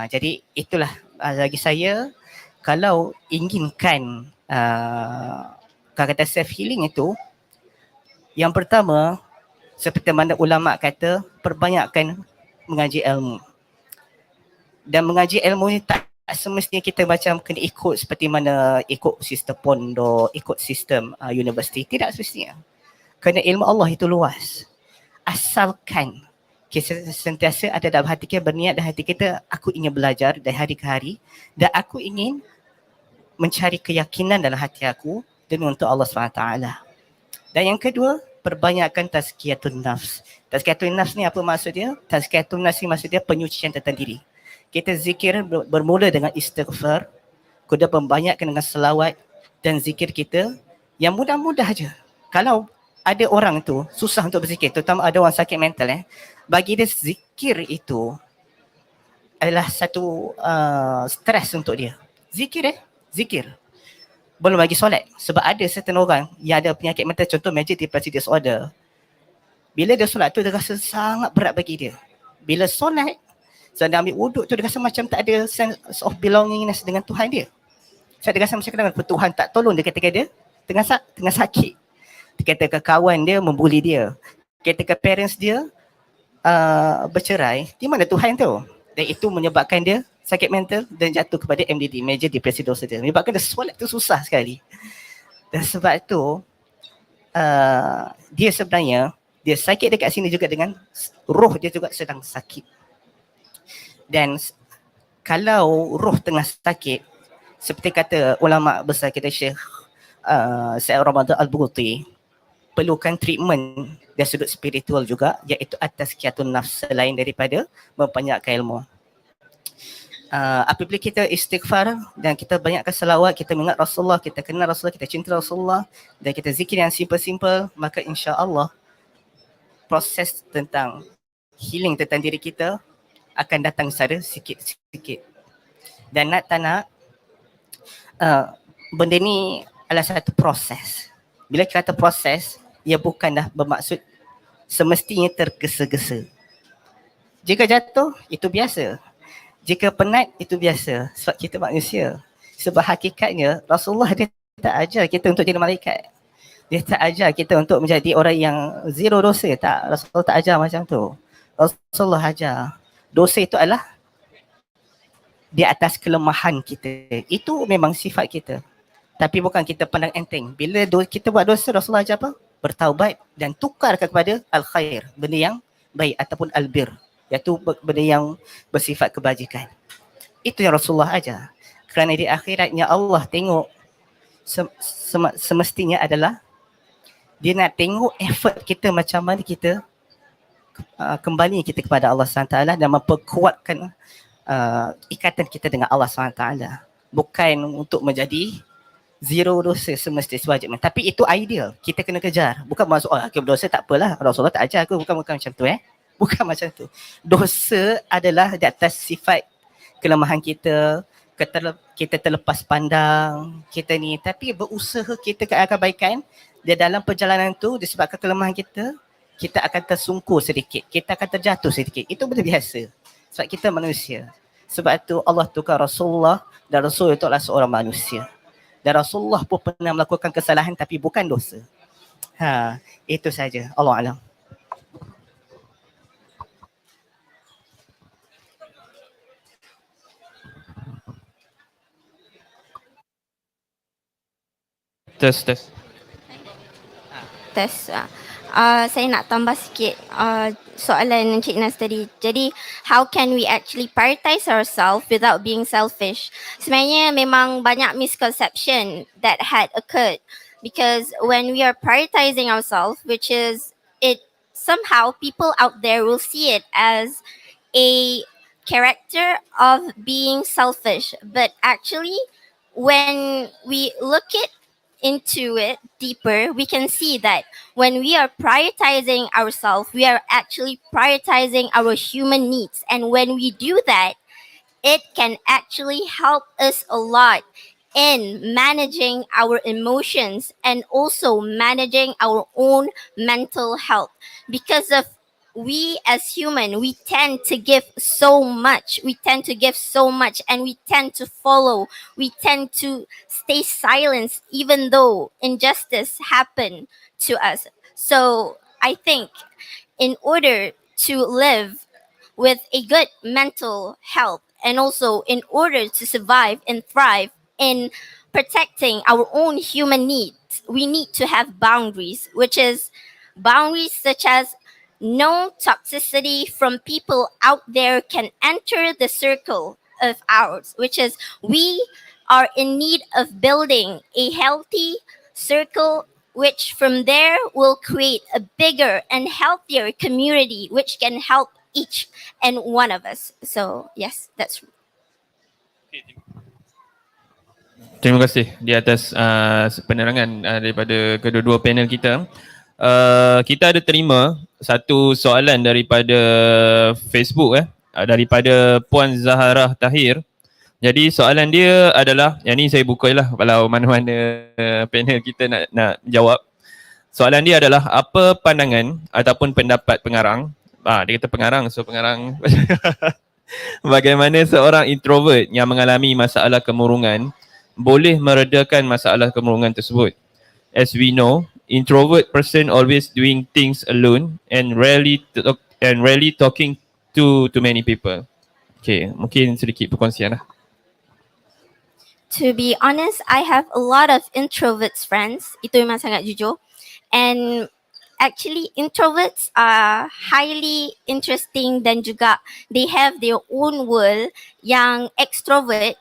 Jadi itulah bagi saya, kalau inginkan kata self healing itu, yang pertama seperti mana ulama kata, perbanyakkan mengaji ilmu. Dan mengaji ilmu ni tak semestinya kita macam kena ikut seperti mana ikut sistem pondok, ikut sistem universiti. Tidak semestinya. Kerana ilmu Allah itu luas. Asalkan kita sentiasa ada dalam hati kita, berniat dalam hati kita, aku ingin belajar dari hari ke hari dan aku ingin mencari keyakinan dalam hati aku dan untuk Allah SWT. Dan yang kedua, perbanyakkan tazkiyatun nafs. Tazkiyatun nafs ni apa maksud dia? Tazkiyatun nafs ni maksud dia penyucian tentang diri. Kita zikir bermula dengan istighfar, kemudian membanyakkan dengan selawat dan zikir kita yang mudah-mudah aja. Kalau ada orang tu susah untuk berzikir, terutama ada orang sakit mental, bagi dia zikir itu adalah satu stres untuk dia. Zikir. Belum lagi solat. Sebab ada certain orang yang ada penyakit mental, contoh major depressive disorder. Bila dia solat tu dia rasa sangat berat bagi dia. Bila solat, sedang ambil wuduk tu dia rasa macam tak ada sense of belongingness dengan Tuhan dia. Saya rasa macam kenapa Tuhan tak tolong dia ketika dia tengah sakit. Ketika kawan dia membuli dia, ketika parents dia bercerai, di mana Tuhan tu? Dan itu menyebabkan dia sakit mental dan jatuh kepada MDD, major depressive disorder. Menyebabkan dia solat tu susah sekali. Dan sebab tu dia sebenarnya dia sakit dekat sini juga dengan roh dia juga sedang sakit. Dan kalau roh tengah sakit, seperti kata ulama besar kita Syekh Syekh Ramadan Al-Bughti, perlukan treatment dari sudut spiritual juga, iaitu atas kiatun nafs selain daripada membanyakkan ilmu. Apabila kita istighfar dan kita banyakkan selawat, kita mengingat Rasulullah, kita kenal Rasulullah, kita cinta Rasulullah dan kita zikir yang simple-simple, maka insya-Allah proses tentang healing tentang diri kita akan datang secara sikit-sikit. Dan nak tak nak, benda ni adalah satu proses. Bila kita kata proses, ia bukanlah bermaksud semestinya tergesa-gesa. Jika jatuh, itu biasa. Jika penat, itu biasa. Sebab kita manusia. Sebab hakikatnya, Rasulullah dia tak ajar kita untuk jadi malaikat. Dia tak ajar kita untuk menjadi orang yang zero dosa. Tak, Rasulullah tak ajar macam tu. Rasulullah ajar, dosa itu adalah di atas kelemahan kita. Itu memang sifat kita. Tapi bukan kita pandang enteng. Bila kita buat dosa, Rasulullah ajar apa? Bertaubat dan tukar kepada al-khair, benda yang baik, ataupun al-bir, iaitu benda yang bersifat kebajikan. Itu yang Rasulullah ajar. Kerana di akhiratnya Allah tengok semestinya adalah dia nak tengok effort kita macam mana kita kembali kita kepada Allah SWT dan memperkuatkan ikatan kita dengan Allah SWT. Bukan untuk menjadi zero dosa semesti sewajibnya. Tapi itu ideal. Kita kena kejar. Bukan maksud, aku berdosa tak apalah, Rasulullah tak ajar aku. Bukan macam tu. Bukan macam tu. Dosa adalah di atas sifat kelemahan kita, kita terlepas pandang, kita ni. Tapi berusaha kita ke arah kebaikan, dan dalam perjalanan tu disebabkan kelemahan kita, kita akan tersungkur sedikit, kita akan terjatuh sedikit. Itu benda biasa. Sebab kita manusia. Sebab tu Allah tukar Rasulullah, dan Rasul itu adalah seorang manusia. Dan Rasulullah pun pernah melakukan kesalahan tapi bukan dosa. Itu saja. Allah Alam. Tes. Tes. Saya nak tambah sikit soalan Encik Nas tadi. Jadi, how can we actually prioritize ourselves without being selfish? Sebenarnya memang banyak misconception that had occurred because when we are prioritizing ourselves, which is it somehow people out there will see it as a character of being selfish, but actually when we look into it deeper, we can see that when we are prioritizing ourselves, we are actually prioritizing our human needs. And when we do that, it can actually help us a lot in managing our emotions and also managing our own mental health. Because of we as human, we tend to give so much, and we tend to follow, we tend to stay silent even though injustice happen to us. So I think in order to live with a good mental health and also in order to survive and thrive in protecting our own human needs, we need to have boundaries, which is boundaries such as no toxicity from people out there can enter the circle of ours, which is we are in need of building a healthy circle, which from there will create a bigger and healthier community which can help each and one of us. So yes, that's Terima kasih di atas penerangan daripada kedua-dua panel kita. Kita ada terima satu soalan daripada Facebook daripada Puan Zaharah Tahir. Jadi soalan dia adalah, yang ni saya buka lah kalau mana-mana panel kita nak jawab. Soalan dia adalah, apa pandangan ataupun pendapat pengarang, dia kata pengarang, so pengarang bagaimana seorang introvert yang mengalami masalah kemurungan boleh meredakan masalah kemurungan tersebut. As we know, introvert person always doing things alone and rarely talking to many people. Okay, mungkin sedikit perkongsian lah. To be honest, I have a lot of introverts friends. Itu memang sangat jujur. And actually introverts are highly interesting dan juga they have their own world yang extrovert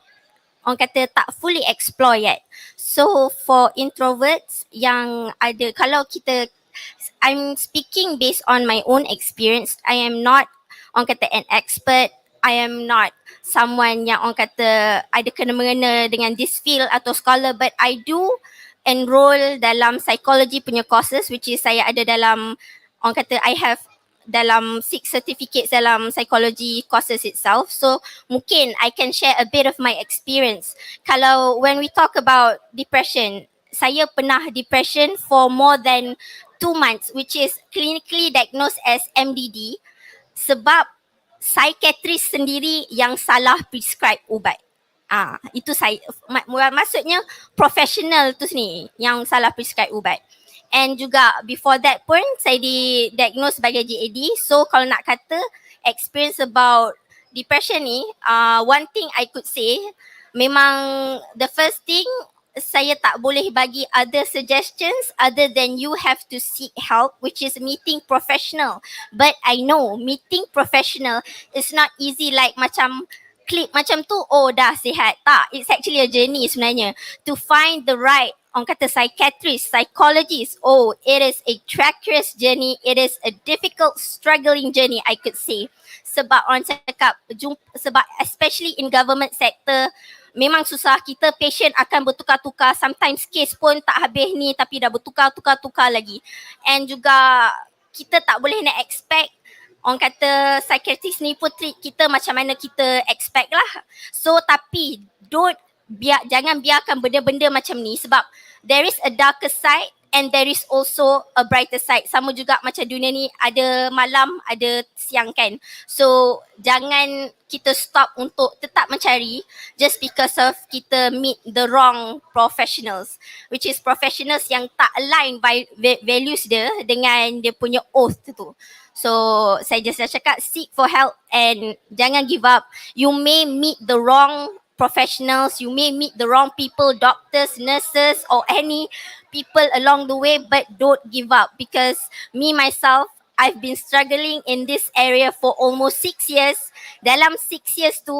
orang kata tak fully explore yet. So for introverts yang ada, kalau kita, I'm speaking based on my own experience. I am not orang kata an expert. I am not someone yang orang kata ada kena-mengena dengan this field atau scholar, but I do enroll dalam psychology punya courses, which is saya ada dalam, orang kata I have dalam 6 certificates dalam psychology courses itself. So mungkin I can share a bit of my experience. Kalau when we talk about depression, saya pernah depression for more than 2 months, which is clinically diagnosed as MDD, sebab psikiatris sendiri yang salah prescribe ubat. Itu saya, maksudnya profesional tu ni yang salah prescribe ubat. And juga before that pun saya didiagnose sebagai GAD. So kalau nak kata experience about depression ni, one thing I could say, memang the first thing, saya tak boleh bagi other suggestions other than you have to seek help, which is meeting professional. But I know meeting professional is not easy like macam klik macam tu, oh dah sihat. Tak, it's actually a journey sebenarnya. To find the right, orang kata psychiatrist, psychologist, oh it is a treacherous journey, it is a difficult, struggling journey I could say. Sebab orang cakap, sebab especially in government sector, memang susah, kita patient akan bertukar-tukar, sometimes case pun tak habis ni tapi dah bertukar-tukar lagi. And juga kita tak boleh nak expect, orang kata psychiatrist ni pun treat kita macam mana kita expect lah. So tapi jangan biarkan benda-benda macam ni, sebab there is a darker side and there is also a brighter side. Sama juga macam dunia ni ada malam, ada siang kan. So jangan kita stop untuk tetap mencari just because of kita meet the wrong professionals, which is professionals yang tak align by values dia dengan dia punya oath tu. So saya just nak cakap, seek for help and jangan give up. You may meet the wrong professionals, you may meet the wrong people, doctors, nurses, or any people along the way, but don't give up, because me myself, I've been struggling in this area for almost 6 years. Dalam 6 years tu,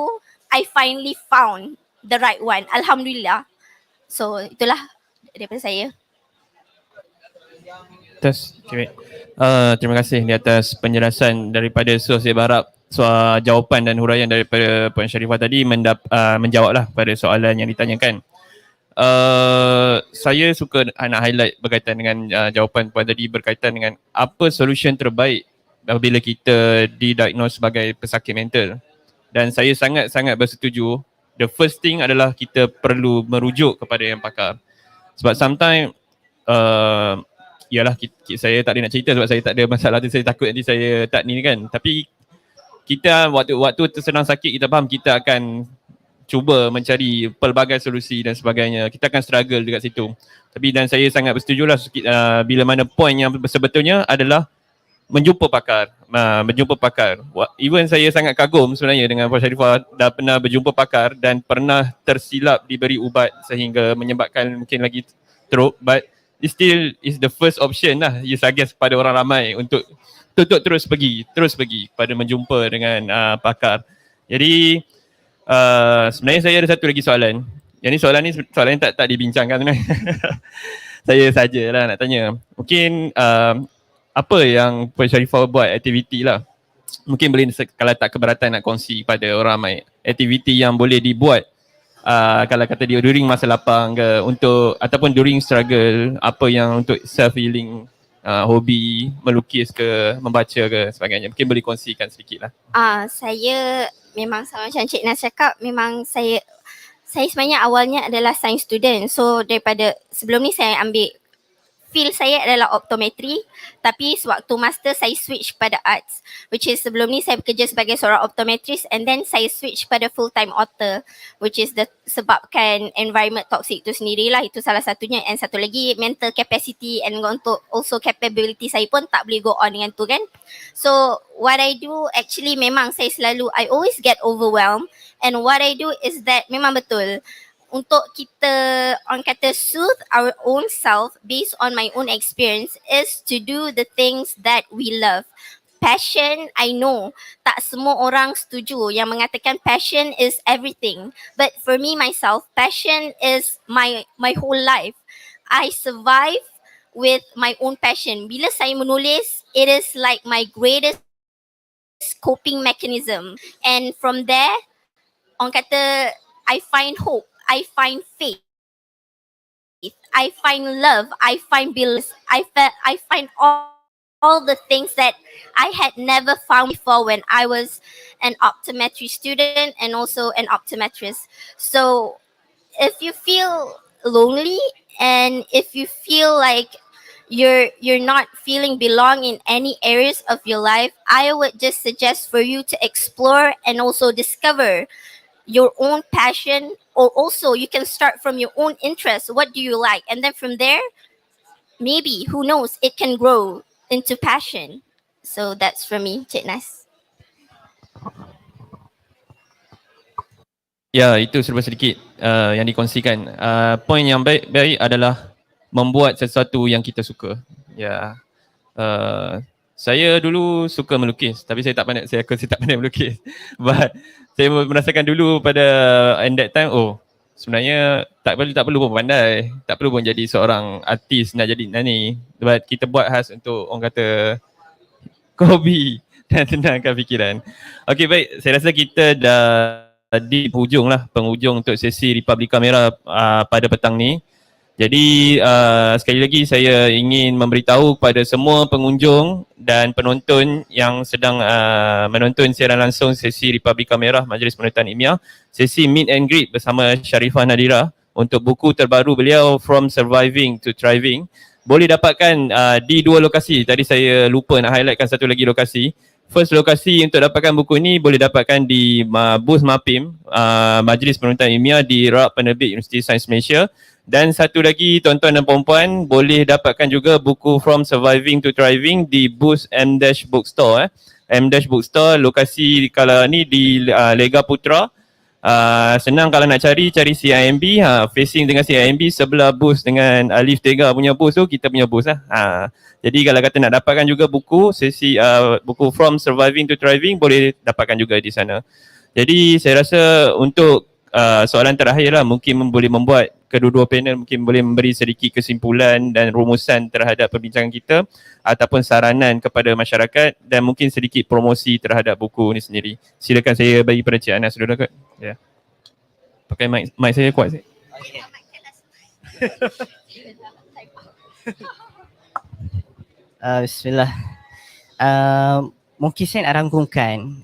I finally found the right one. Alhamdulillah. So itulah daripada saya. Terima kasih di atas penjelasan daripada saya berharap jawapan dan huraian daripada Puan Sharifah tadi menjawablah pada soalan yang ditanyakan. Saya suka nak highlight berkaitan dengan jawapan Puan tadi berkaitan dengan apa solution terbaik apabila kita didiagnose sebagai pesakit mental. Dan saya sangat-sangat bersetuju. The first thing adalah kita perlu merujuk kepada yang pakar. Sebab sometimes yalah saya tak ada nak cerita sebab saya tak ada masalah tu, saya takut nanti saya tak ni kan. Tapi kita waktu tersenang sakit, kita faham kita akan cuba mencari pelbagai solusi dan sebagainya. Kita akan struggle dekat situ. Tapi dan saya sangat bersetujulah bila mana point yang sebetulnya adalah menjumpa pakar. Menjumpa pakar. Even saya sangat kagum sebenarnya dengan Puan Sharifah dah pernah berjumpa pakar dan pernah tersilap diberi ubat sehingga menyebabkan mungkin lagi teruk, but it still is the first option lah, I guess, pada orang ramai untuk terus pergi pada menjumpa dengan pakar. Jadi sebenarnya saya ada satu lagi soalan. Yang ni soalan yang tak dibincangkan sebenarnya. Saya sajalah nak tanya. Mungkin apa yang Puan Sharifah buat aktiviti lah. Mungkin boleh kalau tak keberatan nak kongsi pada orang ramai aktiviti yang boleh dibuat kalau kata dia during masa lapang ke, untuk ataupun during struggle, apa yang untuk self healing, hobi, melukis ke, membaca ke sebagainya. Mungkin boleh kongsikan sedikit lah. Saya memang sama macam Cik Nas cakap, memang saya sebenarnya awalnya adalah science student. So daripada sebelum ni saya ambil field saya adalah optometri, tapi sewaktu master saya switch pada arts, which is sebelum ni saya bekerja sebagai seorang optometris, and then saya switch pada full time author, which is sebabkan environment toxic tu sendirilah, itu salah satunya. And satu lagi mental capacity and untuk also capability saya pun tak boleh go on dengan tu kan. So what I do actually, memang saya selalu, I always get overwhelmed, and what I do is that memang betul untuk kita orang kata soothe our own self based on my own experience is to do the things that we love. Passion, I know tak semua orang setuju yang mengatakan passion is everything, but for me myself, passion is my whole life. I survive with my own passion. Bila saya menulis, it is like my greatest coping mechanism, and from there orang kata I find hope, I find faith, I find love, I find belief, I find all the things that I had never found before when I was an optometry student and also an optometrist. So if you feel lonely and if you feel like you're not feeling belong in any areas of your life, I would just suggest for you to explore and also discover your own passion, or also you can start from your own interest. What do you like? And then from there, maybe, who knows, it can grow into passion. So that's for me, Cik Nas. Ya, itu serba sedikit yang dikongsikan. Poin yang baik adalah membuat sesuatu yang kita suka. Ya, saya dulu suka melukis, tapi saya tak pandai melukis. But saya merasakan dulu pada in that time, sebenarnya tak perlu pun pandai, tak perlu pun jadi seorang artis nak jadi ni. But kita buat khas untuk orang kata hobi dan tenangkan fikiran. Okey, baik, saya rasa kita dah di penghujung untuk sesi Republika Merah pada petang ni. Jadi sekali lagi saya ingin memberitahu kepada semua pengunjung dan penonton yang sedang menonton siaran langsung sesi Republika Merah Majlis Penulisan Ilmiah, sesi meet and greet bersama Sharifah Nadirah untuk buku terbaru beliau From Surviving to Thriving. Boleh dapatkan di dua lokasi. Tadi saya lupa nak highlightkan satu lagi lokasi. First lokasi untuk dapatkan buku ini boleh dapatkan di booth Mapim, Majlis Penulisan Ilmiah di Reruai Penerbit Universiti Sains Malaysia. Dan satu lagi, tuan-tuan dan puan-puan, boleh dapatkan juga buku From Surviving to Thriving di booth M-Bookstore. M-Bookstore, lokasi kalau ni di Lega Putra, Senang kalau nak cari CIMB, facing dengan CIMB, sebelah booth dengan Alif Tega punya booth tu kita punya booth lah. Jadi kalau kata nak dapatkan juga buku sesi buku From Surviving to Thriving, boleh dapatkan juga di sana. Jadi saya rasa untuk soalan terakhir lah, mungkin boleh membuat kedua-dua panel mungkin boleh memberi sedikit kesimpulan dan rumusan terhadap perbincangan kita ataupun saranan kepada masyarakat dan mungkin sedikit promosi terhadap buku ni sendiri. Silakan saya bagi pada Cik Anas dulu kot. Ya. Pakai mic saya kuat sikit. Bismillah. Mungkin saya nak rangkumkan,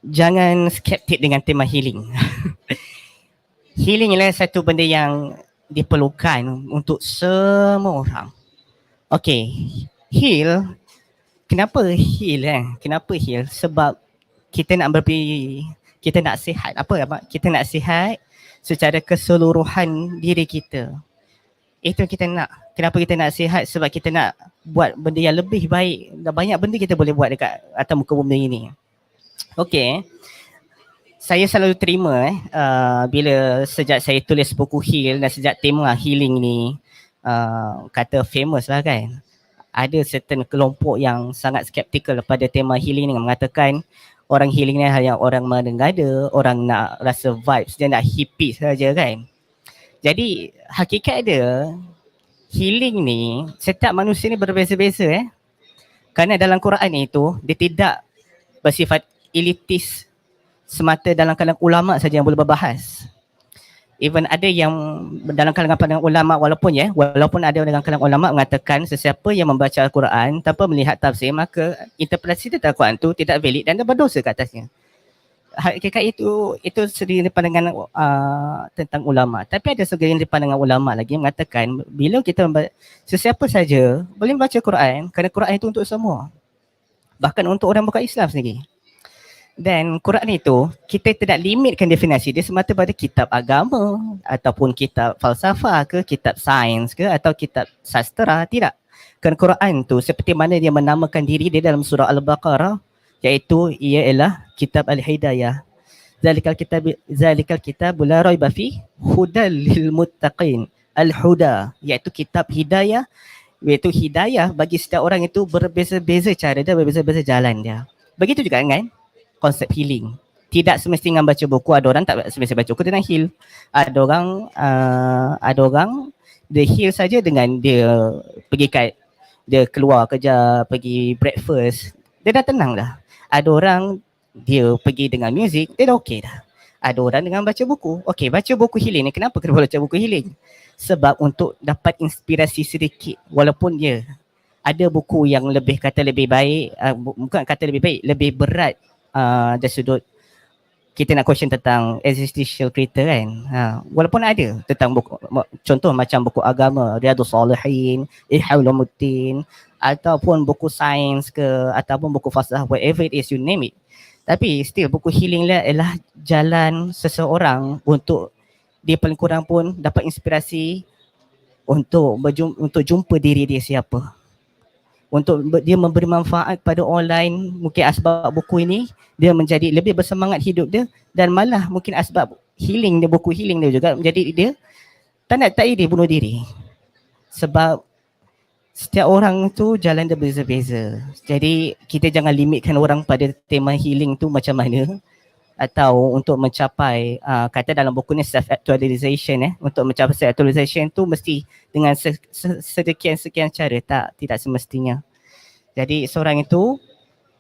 jangan skeptik dengan tema healing. Healing ialah satu benda yang diperlukan untuk semua orang. Okay, heal. Kenapa heal? Kenapa heal? Sebab kita nak kita nak sihat. Apa? Kita nak sihat secara keseluruhan diri kita. Itu kita nak. Kenapa kita nak sihat? Sebab kita nak buat benda yang lebih baik. Dan banyak benda kita boleh buat dekat atas muka bumi ini. Okay. Saya selalu terima bila sejak saya tulis buku heal dan sejak tema healing ni kata famous lah kan. Ada certain kelompok yang sangat skeptikal pada tema healing ni, mengatakan orang healing ni hanya orang mengada, orang nak rasa vibes, dia nak hippie saja kan. Jadi hakikat dia, healing ni setiap manusia ni berbeza-beza Kerana dalam Quran itu dia tidak bersifat elitis semata dalam kalangan ulama saja yang boleh berbahas. Even ada yang dalam kalangan ulama walaupun ada dalam kalangan ulama mengatakan sesiapa yang membaca Al-Quran tanpa melihat tafsir, maka interpretasi tentang Al-Quran itu tidak valid dan dia berdosa ke atasnya. Hakikat itu sendiri pandangan tentang ulama. Tapi ada segelintir pandangan ulama lagi mengatakan bila kita sesiapa saja boleh membaca Quran kerana Quran itu untuk semua. Bahkan untuk orang bukan Islam sendiri. Dan Quran itu kita tidak limitkan definisi dia semata pada kitab agama ataupun kitab falsafah ke, kitab sains ke atau kitab sastra, tidak. Kerana Quran tu seperti mana dia menamakan diri dia dalam surah Al-Baqarah, iaitu ia ialah kitab Al-Hidayah. Zalikal kitab la raiba fi hudal lil muttaqin. Al-Huda iaitu kitab hidayah, iaitu hidayah bagi setiap orang itu berbeza-beza cara dia, berbeza-beza jalan dia. Begitu juga kan konsep healing. Tidak semestinya baca buku, ada orang tak semestinya baca buku tentang heal. Ada orang dia heal saja dengan dia dia keluar kerja, pergi breakfast, dia dah tenang dah. Ada orang dia pergi dengan muzik, dia dah okey dah. Ada orang dengan baca buku. Okey, baca buku healing ni, kenapa kena baca buku healing? Sebab untuk dapat inspirasi sedikit, walaupun dia ada buku yang lebih baik, bukan kata lebih baik, lebih berat dari sudut kita nak question tentang existential creator kan. Walaupun ada tentang buku, contoh macam buku agama, Riyadhus Salihin, Ihya Ulumuddin, ataupun buku sains ke, ataupun buku falsafah, whatever it is, you name it. Tapi still buku healing lah ialah jalan seseorang untuk dia paling kurang pun dapat inspirasi untuk jumpa diri dia siapa. Untuk dia memberi manfaat pada online, mungkin asbab buku ini dia menjadi lebih bersemangat hidup dia, dan malah mungkin asbab healing dia, buku healing dia juga menjadi dia tak dia bunuh diri. Sebab setiap orang tu jalan dia berbeza-beza. Jadi kita jangan limitkan orang pada tema healing tu macam mana, atau untuk mencapai kata dalam buku ni self actualization untuk mencapai self actualization tu mesti dengan sekian cara, tidak semestinya. Jadi seorang itu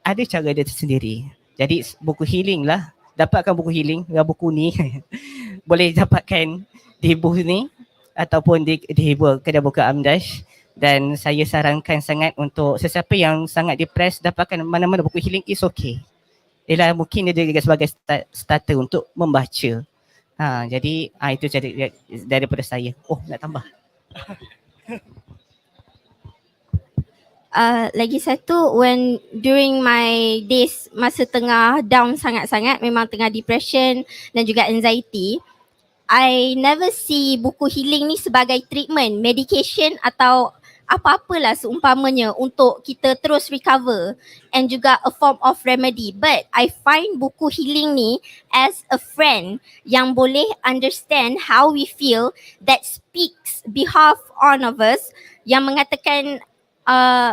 ada cara dia sendiri. Jadi buku healing lah, dapatkan buku healing, buku ni boleh dapatkan di booth ni ataupun di kedai buku Amdash. Dan saya sarankan sangat untuk sesiapa yang sangat depressed, dapatkan mana-mana buku healing is okay. Ialah mungkin dia juga sebagai starter untuk membaca. Jadi itu daripada saya. Oh, nak tambah. Lagi satu, during my days masa tengah down sangat-sangat, memang tengah depression dan juga anxiety, I never see buku healing ni sebagai treatment, medication atau apa-apalah seumpamanya untuk kita terus recover and juga a form of remedy. But I find buku healing ni as a friend yang boleh understand how we feel, that speaks behalf on of us, yang mengatakan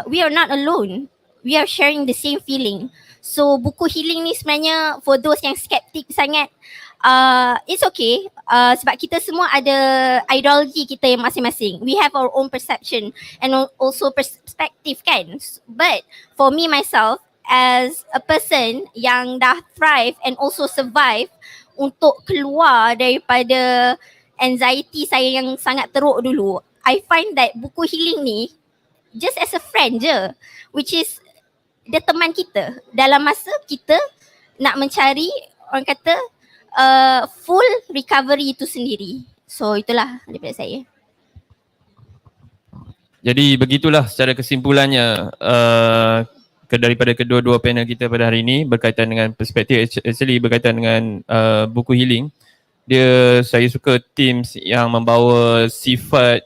we are not alone, we are sharing the same feeling. So buku healing ni sebenarnya for those yang skeptik sangat, it's okay, sebab kita semua ada ideologi kita yang masing-masing. We have our own perception and also perspective kan. But for me myself, as a person yang dah thrive and also survive untuk keluar daripada anxiety saya yang sangat teruk dulu, I find that buku healing ni just as a friend je, which is dia teman kita dalam masa kita nak mencari, orang kata, full recovery itu sendiri. So itulah daripada saya. Jadi begitulah secara kesimpulannya daripada kedua-dua panel kita pada hari ini berkaitan dengan perspektif, actually berkaitan dengan buku healing. Saya suka teams yang membawa sifat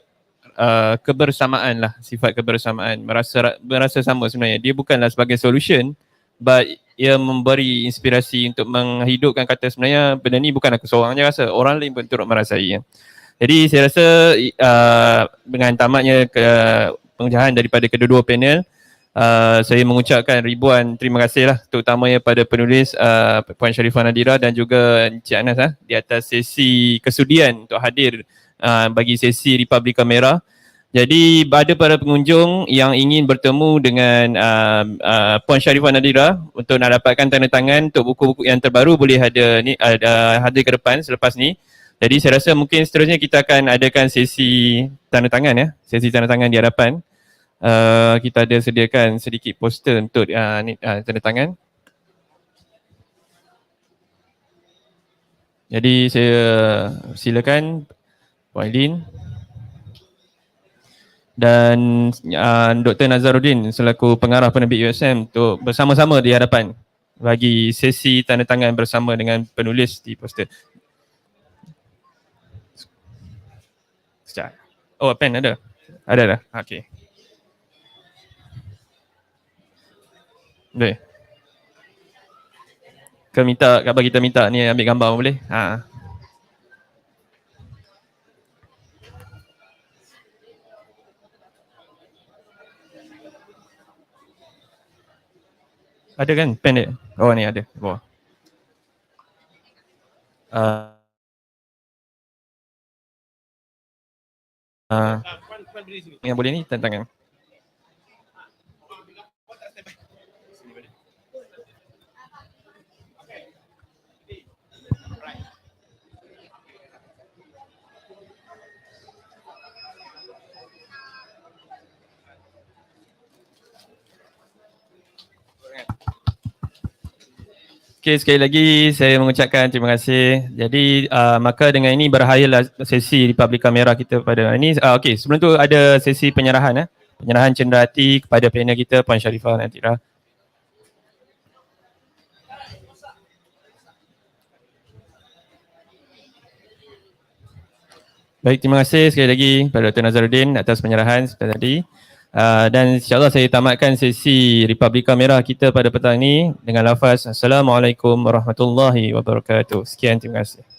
kebersamaan lah, sifat kebersamaan, merasa sama sebenarnya. Dia bukanlah sebagai solution, but ia memberi inspirasi untuk menghidupkan kata sebenarnya benda ni bukan aku seorang je rasa, orang lain pun turut merasai. Jadi saya rasa dengan tamatnya pengejahan daripada kedua-dua panel, saya mengucapkan ribuan terima kasih lah, terutamanya pada penulis Puan Sharifah Nadirah dan juga Encik Anas di atas sesi kesudian untuk hadir bagi sesi Republika Merah. Jadi pada para pengunjung yang ingin bertemu dengan Puan Sharifah Nadirah untuk nak dapatkan tanda tangan untuk buku-buku yang terbaru, boleh hadir ke depan selepas ni. Jadi saya rasa mungkin seterusnya kita akan adakan sesi tanda tangan sesi tanda tangan di hadapan. Kita ada sediakan sedikit poster untuk tanda tangan. Jadi saya silakan Puan Aidin dan Dr. Nazaruddin selaku pengarah penerbit USM untuk bersama-sama di hadapan bagi sesi tanda tangan bersama dengan penulis di poster. Sekejap. Oh, pen ada? Ada dah? Okey. Boleh? Bagi kita minta ni ambil gambar boleh? Ada kan pen dia? Oh ni ada bawah. Yang boleh ni tantangan. Okey, sekali lagi saya mengucapkan terima kasih. Jadi maka dengan ini berakhirlah sesi Republika Merah kita pada hari ini. Okey, sebelum tu ada sesi penyerahan penyerahan cenderahati kepada panel kita Puan Sharifah Nadirah. Baik, terima kasih sekali lagi kepada Dr. Nazaruddin atas penyerahan seperti tadi. Dan insyaAllah saya tamatkan sesi Republika Merah kita pada petang ini dengan lafaz Assalamualaikum warahmatullahi wabarakatuh. Sekian, terima kasih.